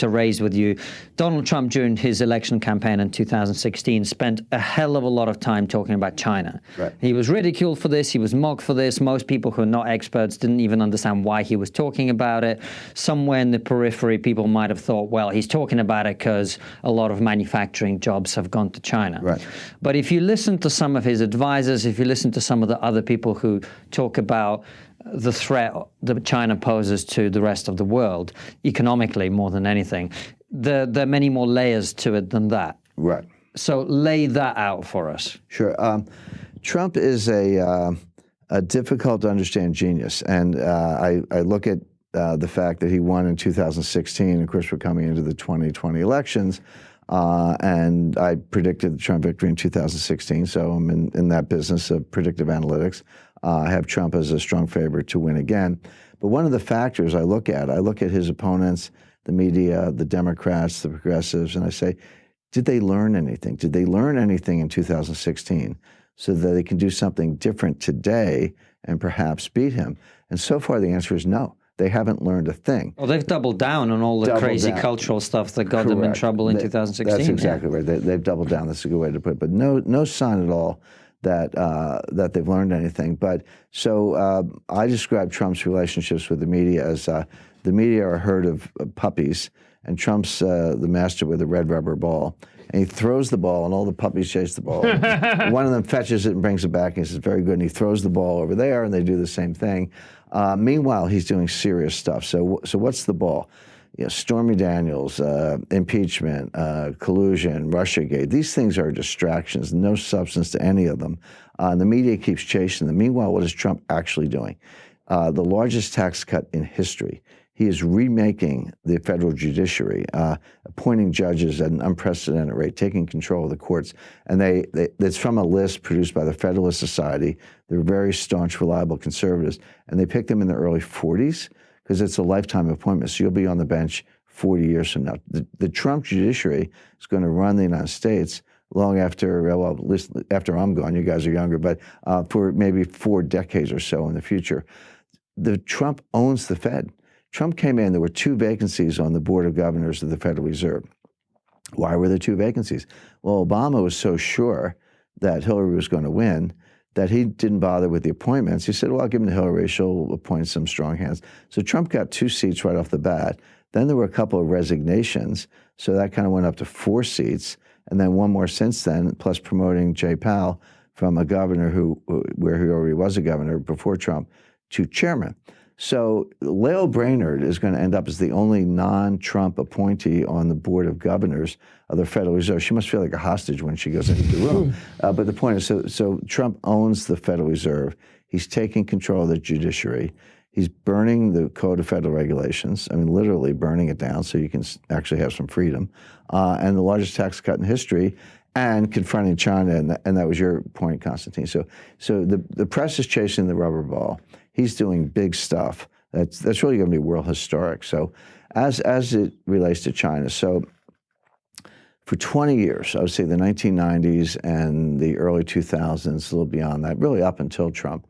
raise with you. Donald Trump, during his election campaign in 2016, spent a hell of a lot of time talking about China. Right. He was ridiculed for this. He was mocked for this. Most people who are not experts didn't even understand why he was talking about it. Somewhere in the periphery, people might have thought, well, he's talking about it because a lot of manufacturing jobs have gone to China. Right. But if you listen to some of his advisors, if you listen to some of the other people who talk about the threat that China poses to the rest of the world, economically more than anything, there are many more layers to it than that. Right. So lay that out for us. Sure. Trump is a difficult to understand genius, and I look at the fact that he won in 2016. Of course, we're coming into the 2020 elections, and I predicted the Trump victory in 2016, so I'm in that business of predictive analytics. I have Trump as a strong favorite to win again. But one of the factors I look at his opponents, the media, the Democrats, the progressives, and I say, did they learn anything? Did they learn anything in 2016 so that they can do something different today and perhaps beat him? And so far the answer is no. They haven't learned a thing. Well, they've doubled down on all the crazy cultural stuff that got them in trouble in 2016. That's exactly right. They've doubled down. That's a good way to put it. But no sign at all that they've learned anything. But so I describe Trump's relationships with the media as the media are a herd of puppies, and Trump's the master with a red rubber ball. And he throws the ball, and all the puppies chase the ball. One of them fetches it and brings it back, and he says, very good. And he throws the ball over there, and they do the same thing. Meanwhile, he's doing serious stuff. So what's the ball? You know, Stormy Daniels, impeachment, collusion, Russiagate. These things are distractions, no substance to any of them. And the media keeps chasing them. Meanwhile, what is Trump actually doing? The largest tax cut in history. He is remaking the federal judiciary, appointing judges at an unprecedented rate, taking control of the courts. And it's from a list produced by the Federalist Society. They're very staunch, reliable conservatives. And they picked them in the early 40s because it's a lifetime appointment. So you'll be on the bench 40 years from now. The Trump judiciary is going to run the United States long after, well, at least after I'm gone. You guys are younger, but for maybe 4 decades or so in the future. Trump owns the Fed. Trump came in, there were 2 vacancies on the Board of Governors of the Federal Reserve. Why were there 2 vacancies? Well, Obama was so sure that Hillary was going to win that he didn't bother with the appointments. He said, well, I'll give them to Hillary. She'll appoint some strong hands. So Trump got 2 seats right off the bat. Then there were a couple of resignations. So that kind of went up to 4 seats. And then 1 more since then, plus promoting Jay Powell from a governor where he already was a governor before Trump to chairman. So Lael Brainerd is going to end up as the only non-Trump appointee on the Board of Governors of the Federal Reserve. She must feel like a hostage when she goes into the room. But the point is, so Trump owns the Federal Reserve. He's taking control of the judiciary. He's burning the Code of Federal Regulations. I mean, literally burning it down so you can actually have some freedom. And the largest tax cut in history, and confronting China. And that was your point, Konstantin. So the press is chasing the rubber ball. He's doing big stuff. That's really going to be world historic. So as it relates to China, so for 20 years, I would say the 1990s and the early 2000s, a little beyond that, really up until Trump,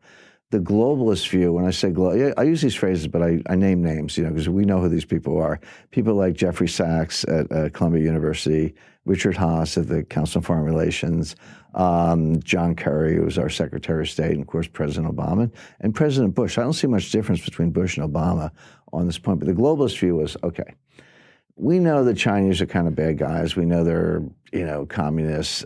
the globalist view, when I say global, I use these phrases, but I name names, because we know who these people are. People like Jeffrey Sachs at Columbia University, Richard Haas at the Council on Foreign Relations, John Kerry, who was our Secretary of State, and of course President Obama, and President Bush. I don't see much difference between Bush and Obama on this point, but the globalist view was, okay, we know the Chinese are kind of bad guys. We know they're, communists,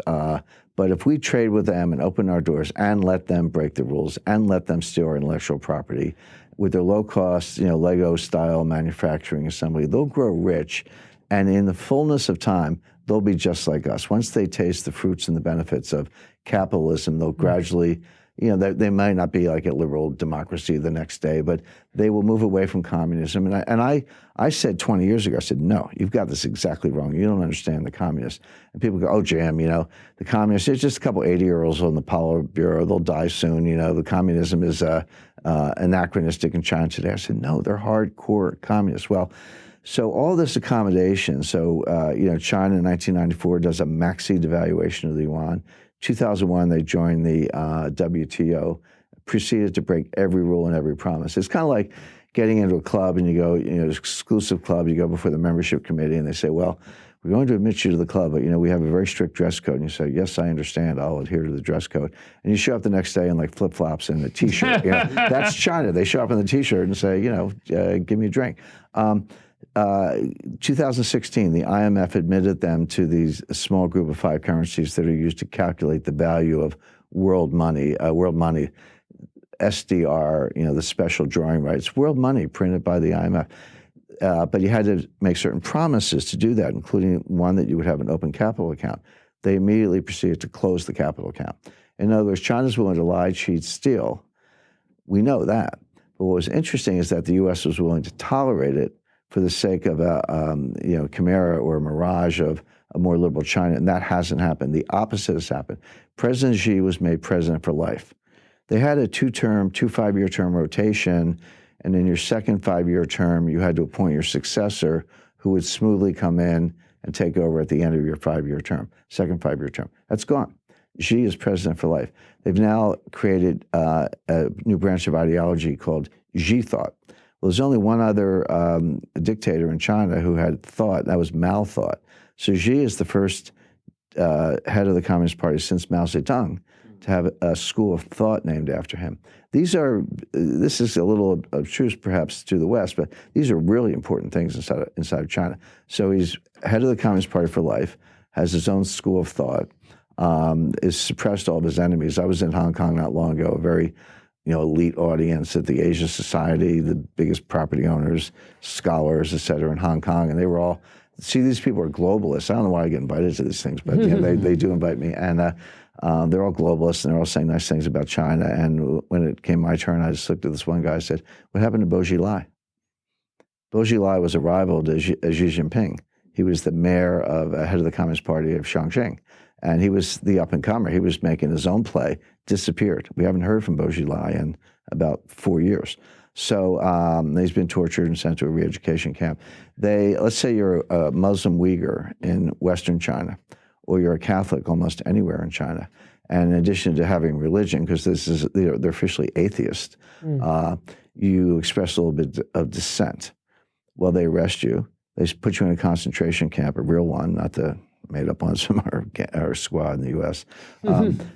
But if we trade with them and open our doors and let them break the rules and let them steal our intellectual property with their low-cost, Lego-style manufacturing assembly, they'll grow rich, and in the fullness of time, they'll be just like us. Once they taste the fruits and the benefits of capitalism, they'll gradually, they might not be like a liberal democracy the next day, but they will move away from communism. And I said 20 years ago, I said, no, you've got this exactly wrong. You don't understand the communists. And people go, oh, Jim, the communists, there's just a couple 80-year-olds on the Politburo. They'll die soon. The communism is anachronistic in China today. I said, no, they're hardcore communists. Well, so all this accommodation, China in 1994 does a maxi devaluation of the yuan. 2001, they joined the WTO, proceeded to break every rule and every promise. It's kind of like getting into a club and you go, exclusive club, you go before the membership committee and they say, well, we're going to admit you to the club, but we have a very strict dress code. And you say, yes, I understand, I'll adhere to the dress code. And you show up the next day in like flip-flops and a t-shirt. That's China. They show up in the t-shirt and say, give me a drink. 2016, the IMF admitted them to these small group of 5 currencies that are used to calculate the value of world money, SDR, the special drawing rights, world money printed by the IMF. But you had to make certain promises to do that, including one that you would have an open capital account. They immediately proceeded to close the capital account. In other words, China's willing to lie, cheat, steal. We know that. But what was interesting is that the U.S. was willing to tolerate it for the sake of a chimera or a mirage of a more liberal China, and that hasn't happened. The opposite has happened. President Xi was made president for life. They had a 2 5-year term rotation, and in your second 5-year term, you had to appoint your successor who would smoothly come in and take over at the end of your 5-year term, second 5-year term. That's gone. Xi is president for life. They've now created a new branch of ideology called Xi thought. Well, there's only one other dictator in China who had thought, that was Mao thought. So Xi is the first head of the Communist Party since Mao Zedong to have a school of thought named after him. This is a little obtruse perhaps to the West, but these are really important things inside of China. So he's head of the Communist Party for life, has his own school of thought, is suppressed all of his enemies. I was in Hong Kong not long ago, a very elite audience at the Asia Society, the biggest property owners, scholars, et cetera, in Hong Kong. And they were all, these people are globalists. I don't know why I get invited to these things, but they do invite me. And they're all globalists, and they're all saying nice things about China. And when it came my turn, I just looked at this one guy and said, what happened to Bo Xilai? Bo Xilai was a rival to Xi Jinping. He was the mayor head of the Communist Party of Chongqing. And he was the up-and-comer. He was making his own play, disappeared. We haven't heard from Bo Xilai in about 4 years. So he's been tortured and sent to a re-education camp. Let's say you're a Muslim Uyghur in Western China, or you're a Catholic almost anywhere in China. And in addition to having religion, because they're officially atheist, you express a little bit of dissent. Well, they arrest you. They put you in a concentration camp, a real one, not the made-up ones from our squad in the U.S.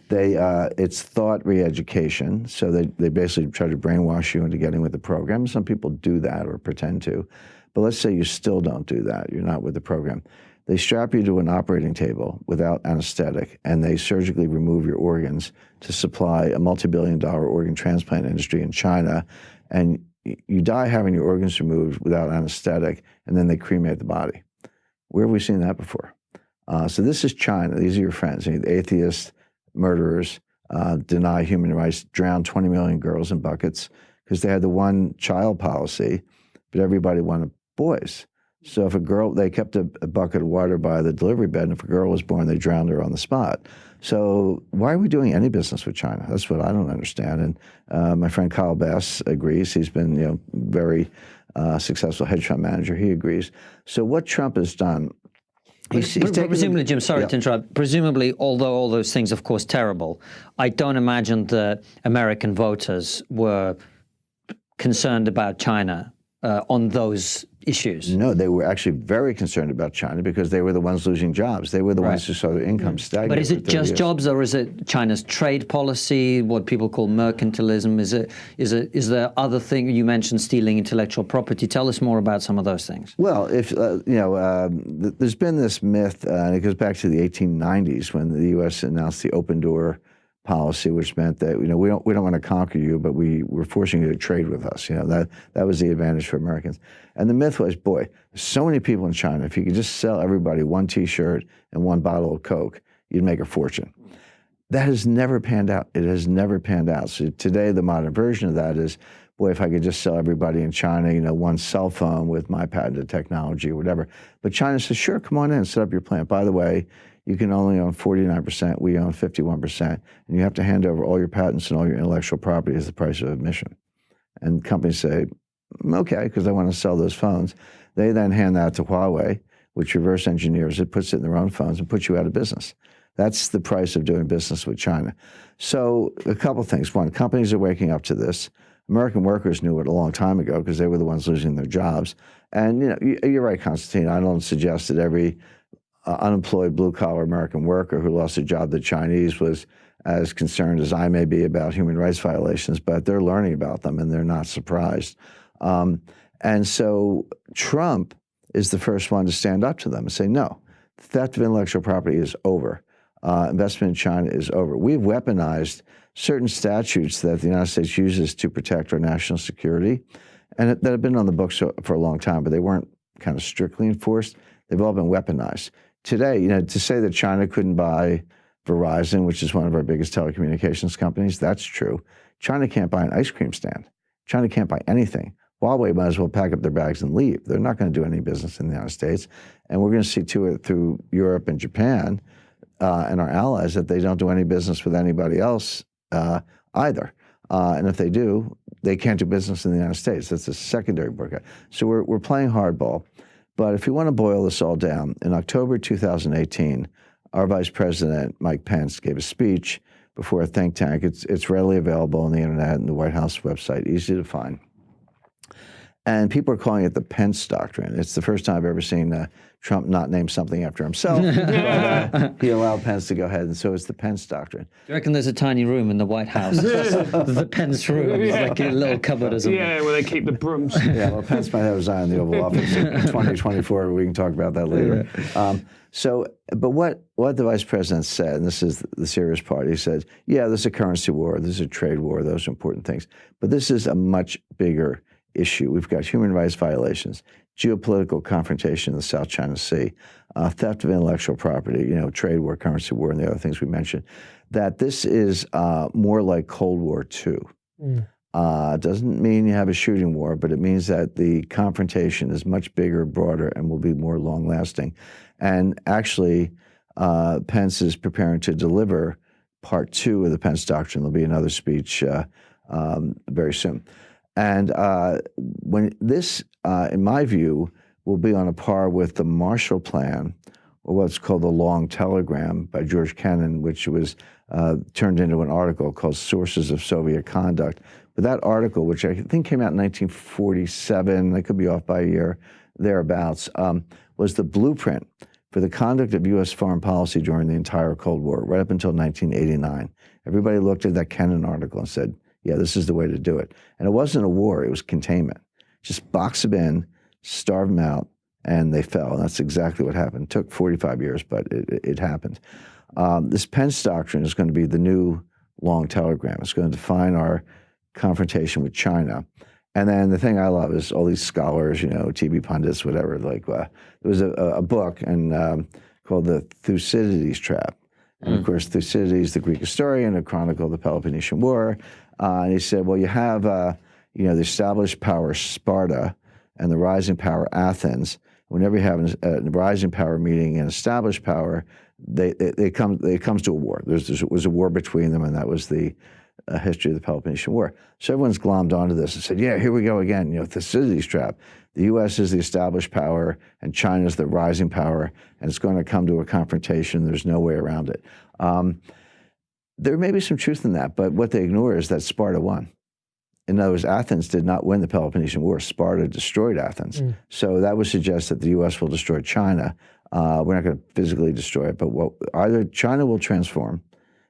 It's thought re-education, so they basically try to brainwash you into getting with the program. Some people do that or pretend to, but let's say you still don't do that. You're not with the program. They strap you to an operating table without anesthetic, and they surgically remove your organs to supply a multi-billion-dollar organ transplant industry in China, and you die having your organs removed without anesthetic, and then they cremate the body. Where have we seen that before? So this is China. These are your friends. The atheists, murderers, deny human rights, drown 20 million girls in buckets because they had the one-child policy, but everybody wanted boys. So if a girl, they kept a bucket of water by the delivery bed, and if a girl was born, they drowned her on the spot. So why are we doing any business with China? That's what I don't understand. And my friend Kyle Bass agrees. He's been, very successful hedge fund manager. He agrees. So what Trump has done, presumably, Jim, sorry to interrupt, presumably, although all those things, of course, terrible, I don't imagine that American voters were concerned about China on those issues? No, they were actually very concerned about China because they were the ones losing jobs. They were the ones who saw their income stagnate. But is it just jobs, or is it China's trade policy, what people call mercantilism? Is there other things? You mentioned stealing intellectual property. Tell us more about some of those things. Well, if there's been this myth, and it goes back to the 1890s when the U.S. announced the open door policy, which meant that we don't want to conquer you, but we're forcing you to trade with us. That was the advantage for Americans. And the myth was, boy, there's so many people in China. If you could just sell everybody one T-shirt and one bottle of Coke, you'd make a fortune. That has never panned out. It has never panned out. So today, the modern version of that is, boy, if I could just sell everybody in China, one cell phone with my patented technology or whatever. But China says, sure, come on in, set up your plant. By the way, you can only own 49%, we own 51%, and you have to hand over all your patents and all your intellectual property as the price of admission. And companies say, okay, because I want to sell those phones. They then hand that to Huawei, which reverse engineers it, puts it in their own phones, and puts you out of business. That's the price of doing business with China. So a couple things. One, companies are waking up to this. American workers knew it a long time ago because they were the ones losing their jobs. And you're right, Konstantin. I don't suggest that every unemployed blue-collar American worker who lost a job to the Chinese was as concerned as I may be about human rights violations, but they're learning about them and they're not surprised. And so Trump is the first one to stand up to them and say, no, theft of intellectual property is over. Investment in China is over. We've weaponized certain statutes that the United States uses to protect our national security, and that have been on the books for a long time, but they weren't kind of strictly enforced. They've all been weaponized. Today, to say that China couldn't buy Verizon, which is one of our biggest telecommunications companies, that's true. China can't buy an ice cream stand. China can't buy anything. Huawei might as well pack up their bags and leave. They're not going to do any business in the United States. And we're going to see to it through Europe and Japan and our allies that they don't do any business with anybody else either. And if they do, they can't do business in the United States. That's a secondary boycott. So we're playing hardball. But if you want to boil this all down, in October 2018, our Vice President, Mike Pence, gave a speech before a think tank. It's readily available on the internet and the White House website, easy to find. And people are calling it the Pence Doctrine. It's the first time I've ever seen Trump not name something after himself. He allowed Pence to go ahead, and so it's the Pence Doctrine. Do you reckon there's a tiny room in the White House? The Pence room, like a little cupboard or something. Yeah, where they keep the brooms. Yeah, well, Pence might have resigned the Oval Office in 2024. We can talk about that later. But what the Vice President said, and this is the serious part, he said, yeah, there's a currency war, there's a trade war, those are important things. But this is a much bigger issue. We've got human rights violations, geopolitical confrontation in the South China Sea, theft of intellectual property, trade war, currency war, and the other things we mentioned, that this is more like Cold War II. Doesn't mean you have a shooting war, but it means that the confrontation is much bigger, broader, and will be more long-lasting. And actually, Pence is preparing to deliver part 2 of the Pence Doctrine. There'll be another speech very soon. And when this, in my view, will be on a par with the Marshall Plan, or what's called the Long Telegram by George Kennan, which was turned into an article called Sources of Soviet Conduct. But that article, which I think came out in 1947, I could be off by a year, thereabouts, was the blueprint for the conduct of U.S. foreign policy during the entire Cold War, right up until 1989. Everybody looked at that Kennan article and said, yeah, this is the way to do it. And it wasn't a war, it was containment. Just box them in, starve them out, and they fell. And that's exactly what happened. It took 45 years, but it happened. This Pence Doctrine is going to be the new Long Telegram. It's going to define our confrontation with China. And then the thing I love is all these scholars, TV pundits, whatever, there was a book called The Thucydides Trap. And of course, Thucydides, the Greek historian who chronicled the Peloponnesian War, and he said, well, you have, the established power Sparta and the rising power Athens. Whenever you have a rising power meeting an established power, it comes to a war. There was a war between them, and that was the history of the Peloponnesian War. So everyone's glommed onto this and said, yeah, here we go again, Thucydides trap. The U.S. is the established power, and China's the rising power, and it's going to come to a confrontation. There's no way around it. There may be some truth in that, but what they ignore is that Sparta won. in other words, Athens did not win the Peloponnesian War. Sparta destroyed Athens. So that would suggest that the U.S. will destroy China. We're not going to physically destroy it, but either China will transform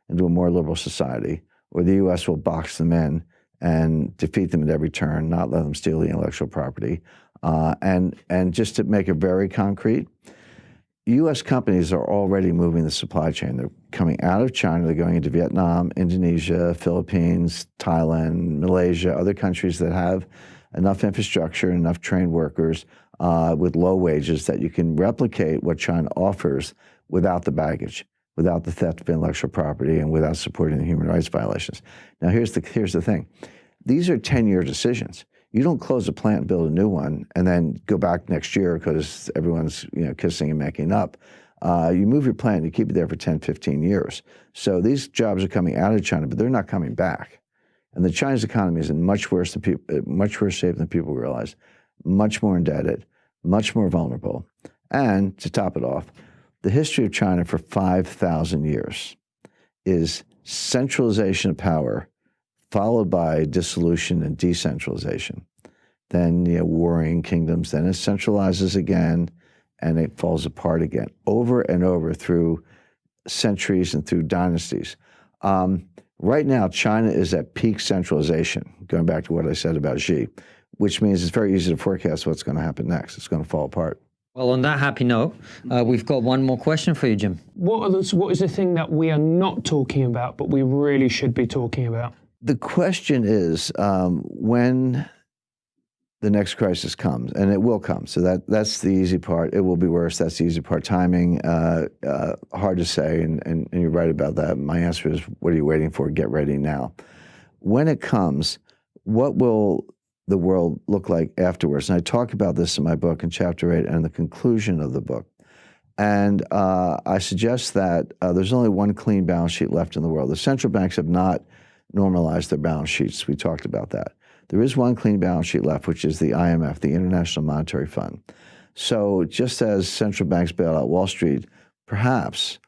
into a more liberal society, or the U.S. will box them in and defeat them at every turn, not let them steal the intellectual property. And just to make it very concrete, U.S. companies are already moving the supply chain. They're coming out of China, they're going into Vietnam, Indonesia, Philippines, Thailand, Malaysia, other countries that have enough infrastructure, enough trained workers with low wages that you can replicate what China offers without the baggage, without the theft of intellectual property, and without supporting the human rights violations. Now, here's the thing. These are 10-year decisions. You don't close a plant and build a new one and then go back next year because everyone's kissing and making up. You move your plant and you keep it there for 10, 15 years. So these jobs are coming out of China, but they're not coming back. And the Chinese economy is in much worse shape than people realize, much more indebted, much more vulnerable. And to top it off, the history of China for 5,000 years is centralization of power followed by dissolution and decentralization. Then warring kingdoms, then it centralizes again, and it falls apart again, over and over through centuries and through dynasties. Right now, China is at peak centralization, going back to what I said about Xi, which means it's very easy to forecast what's going to happen next. It's going to fall apart. Well, on that happy note, we've got one more question for you, Jim. What is the thing that we are not talking about, but we really should be talking about? The question is when the next crisis comes, and it will come. So that's the easy part. It will be worse. That's the easy part. Timing, hard to say, and you're right about that. My answer is, what are you waiting for? Get ready now. When it comes, what will the world look like afterwards? And I talk about this in my book in Chapter 8 and the conclusion of the book. And I suggest that there's only one clean balance sheet left in the world. The central banks have not normalized their balance sheets. We talked about that. There is one clean balance sheet left, which is the IMF, the International Monetary Fund. So just as central banks bail out Wall Street, perhaps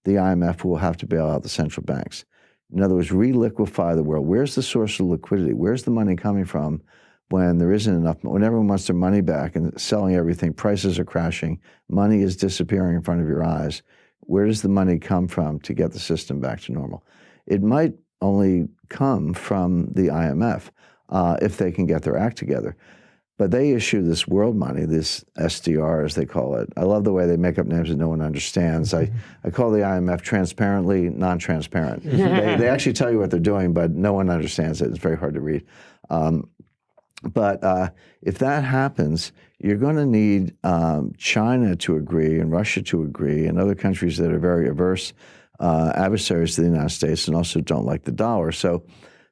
the IMF will have to bail out the central banks. In other words, reliquify the world. Where's the source of liquidity? Where's the money coming from when there isn't enough, when everyone wants their money back and selling everything, prices are crashing, money is disappearing in front of your eyes? Where does the money come from to get the system back to normal? It might only come from the IMF if they can get their act together. But they issue this world money, this SDR, as they call it. I love the way they make up names that no one understands. I call the IMF transparently non-transparent. They actually tell you what they're doing, but no one understands it. It's very hard to read. But if that happens, you're going to need China to agree and Russia to agree and other countries that are very averse adversaries to the United States and also don't like the dollar. So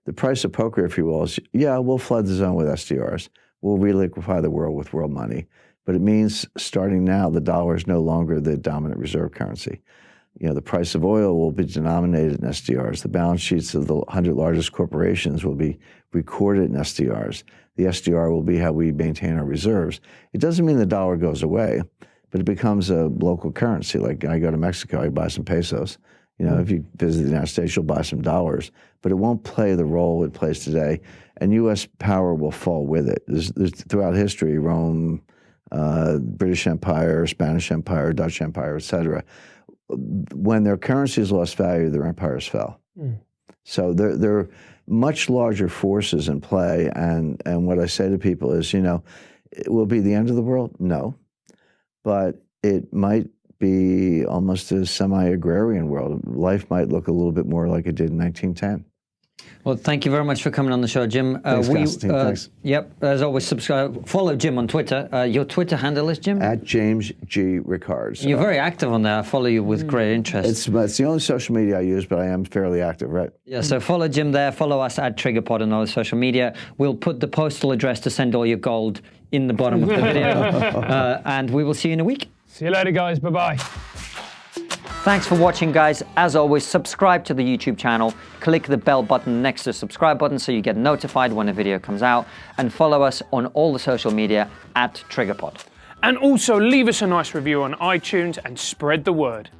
the price of poker, if you will, is, yeah, we'll flood the zone with SDRs. We'll reliquify the world with world money. But it means starting now, the dollar is no longer the dominant reserve currency. The price of oil will be denominated in SDRs. The balance sheets of the 100 largest corporations will be recorded in SDRs. The SDR will be how we maintain our reserves. It doesn't mean the dollar goes away, but it becomes a local currency. Like I go to Mexico, I buy some pesos. If you visit the United States, you'll buy some dollars, but it won't play the role it plays today. And U.S. power will fall with it. There's throughout history, Rome, British Empire, Spanish Empire, Dutch Empire, etc. When their currencies lost value, their empires fell. So there are much larger forces in play. And what I say to people is, it will be the end of the world? No. But it might be almost a semi-agrarian world. Life might look a little bit more like it did in 1910. Well, thank you very much for coming on the show, Jim. Thanks, Konstantin. Thanks. Yep, as always, subscribe. Follow Jim on Twitter. Your Twitter handle is, Jim? At James G. Rickards. You're very active on there. I follow you with great interest. It's the only social media I use, but I am fairly active, right? Yeah, so follow Jim there. Follow us at TriggerPod on all the social media. We'll put the postal address to send all your gold in the bottom of the video. And we will see you in a week. See you later, guys. Bye-bye. Thanks for watching, guys. As always, subscribe to the YouTube channel. Click the bell button next to the subscribe button so you get notified when a video comes out. And follow us on all the social media at TriggerPod. And also leave us a nice review on iTunes and spread the word.